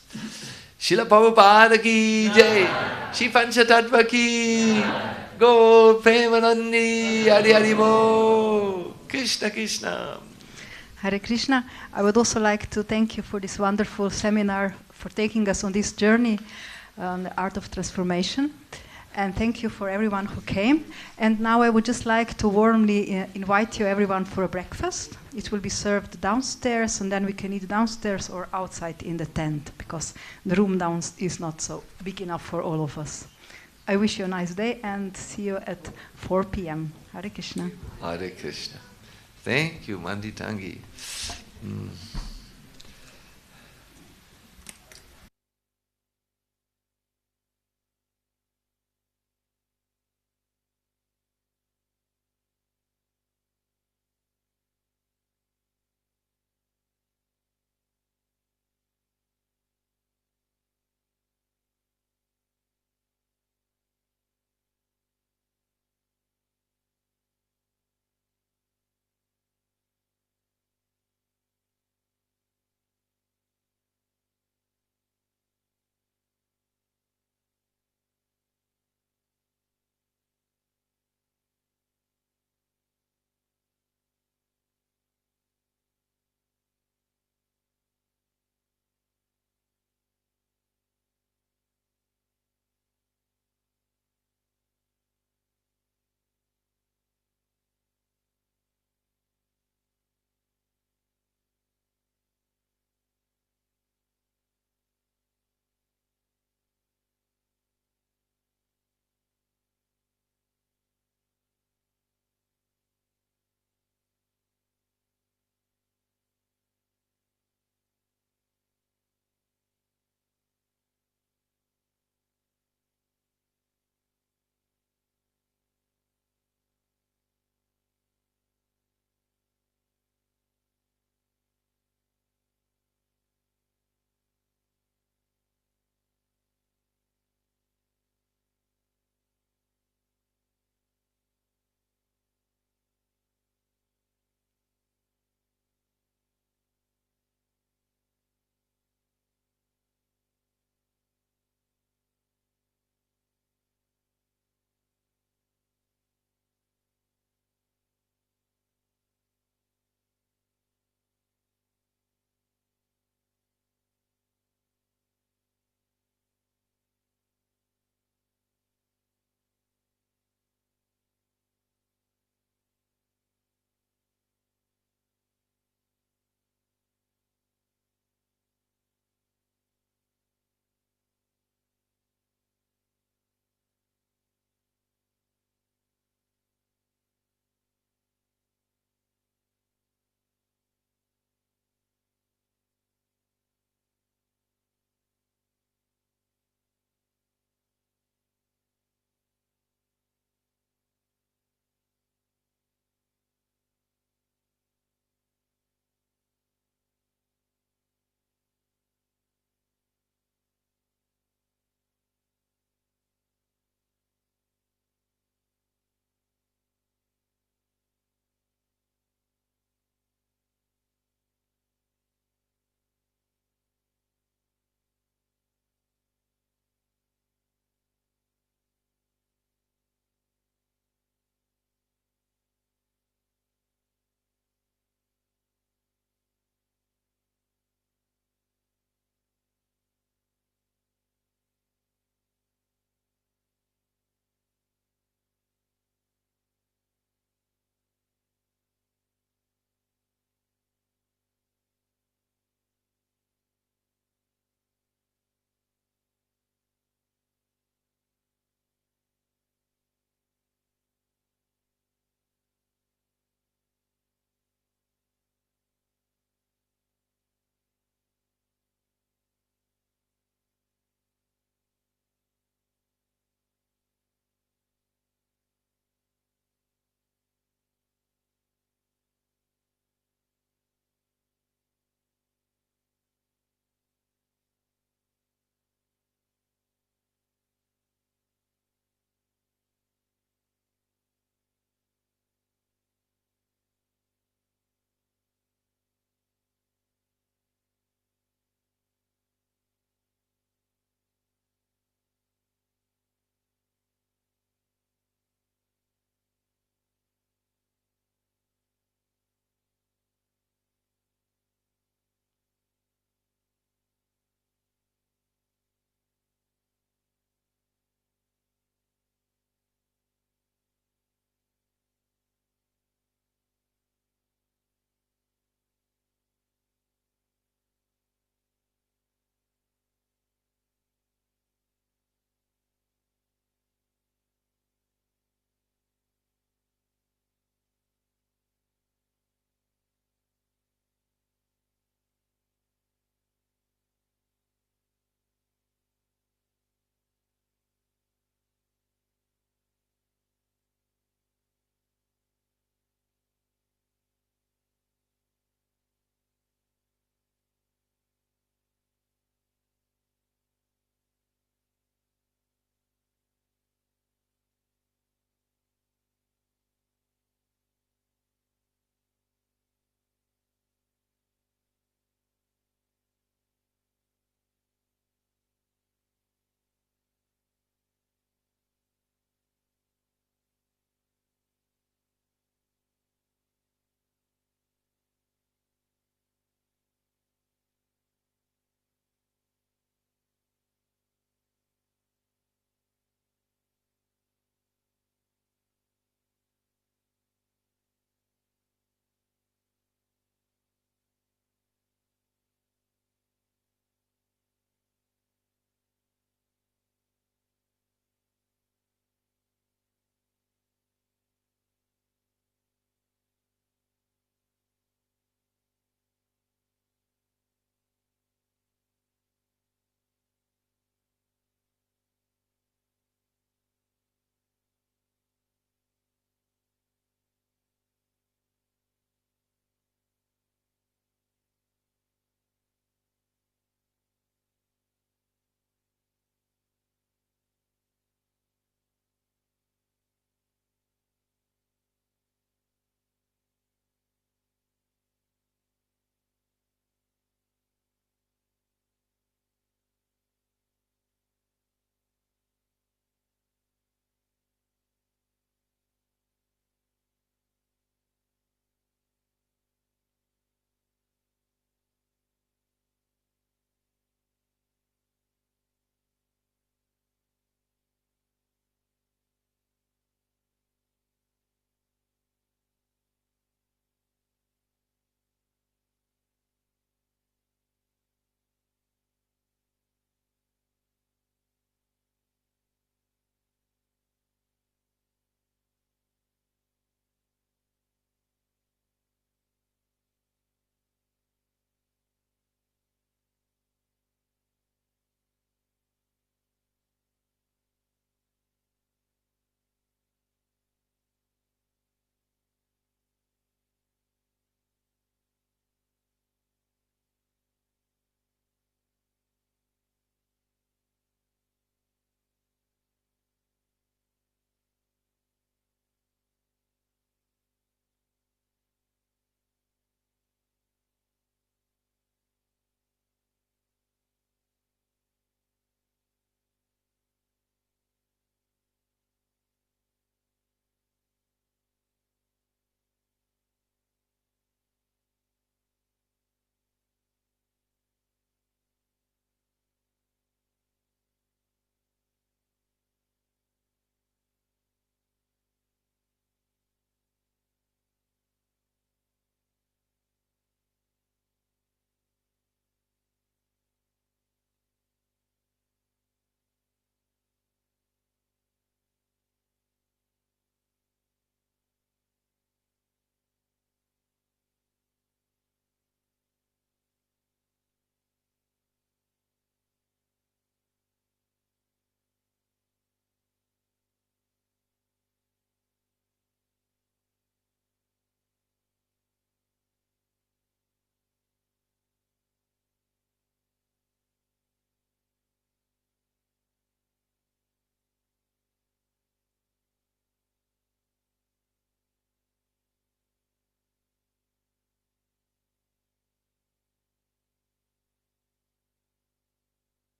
Srila Prabhupada ki jai, Shri Panchatattva ki, Gaur Premanandi, Hari Hari Bo, Krishna Krishna. Hare Krishna. I would also like to thank you for this wonderful seminar, for taking us on this journey on the art of transformation. And thank you for everyone who came. And now I would just like to warmly invite you everyone for a breakfast. It will be served downstairs, and then we can eat downstairs or outside in the tent, because the room down is not so big enough for all of us. I wish you a nice day and see you at 4 p.m. Hare Krishna. Hare Krishna. Thank you, Manditangi.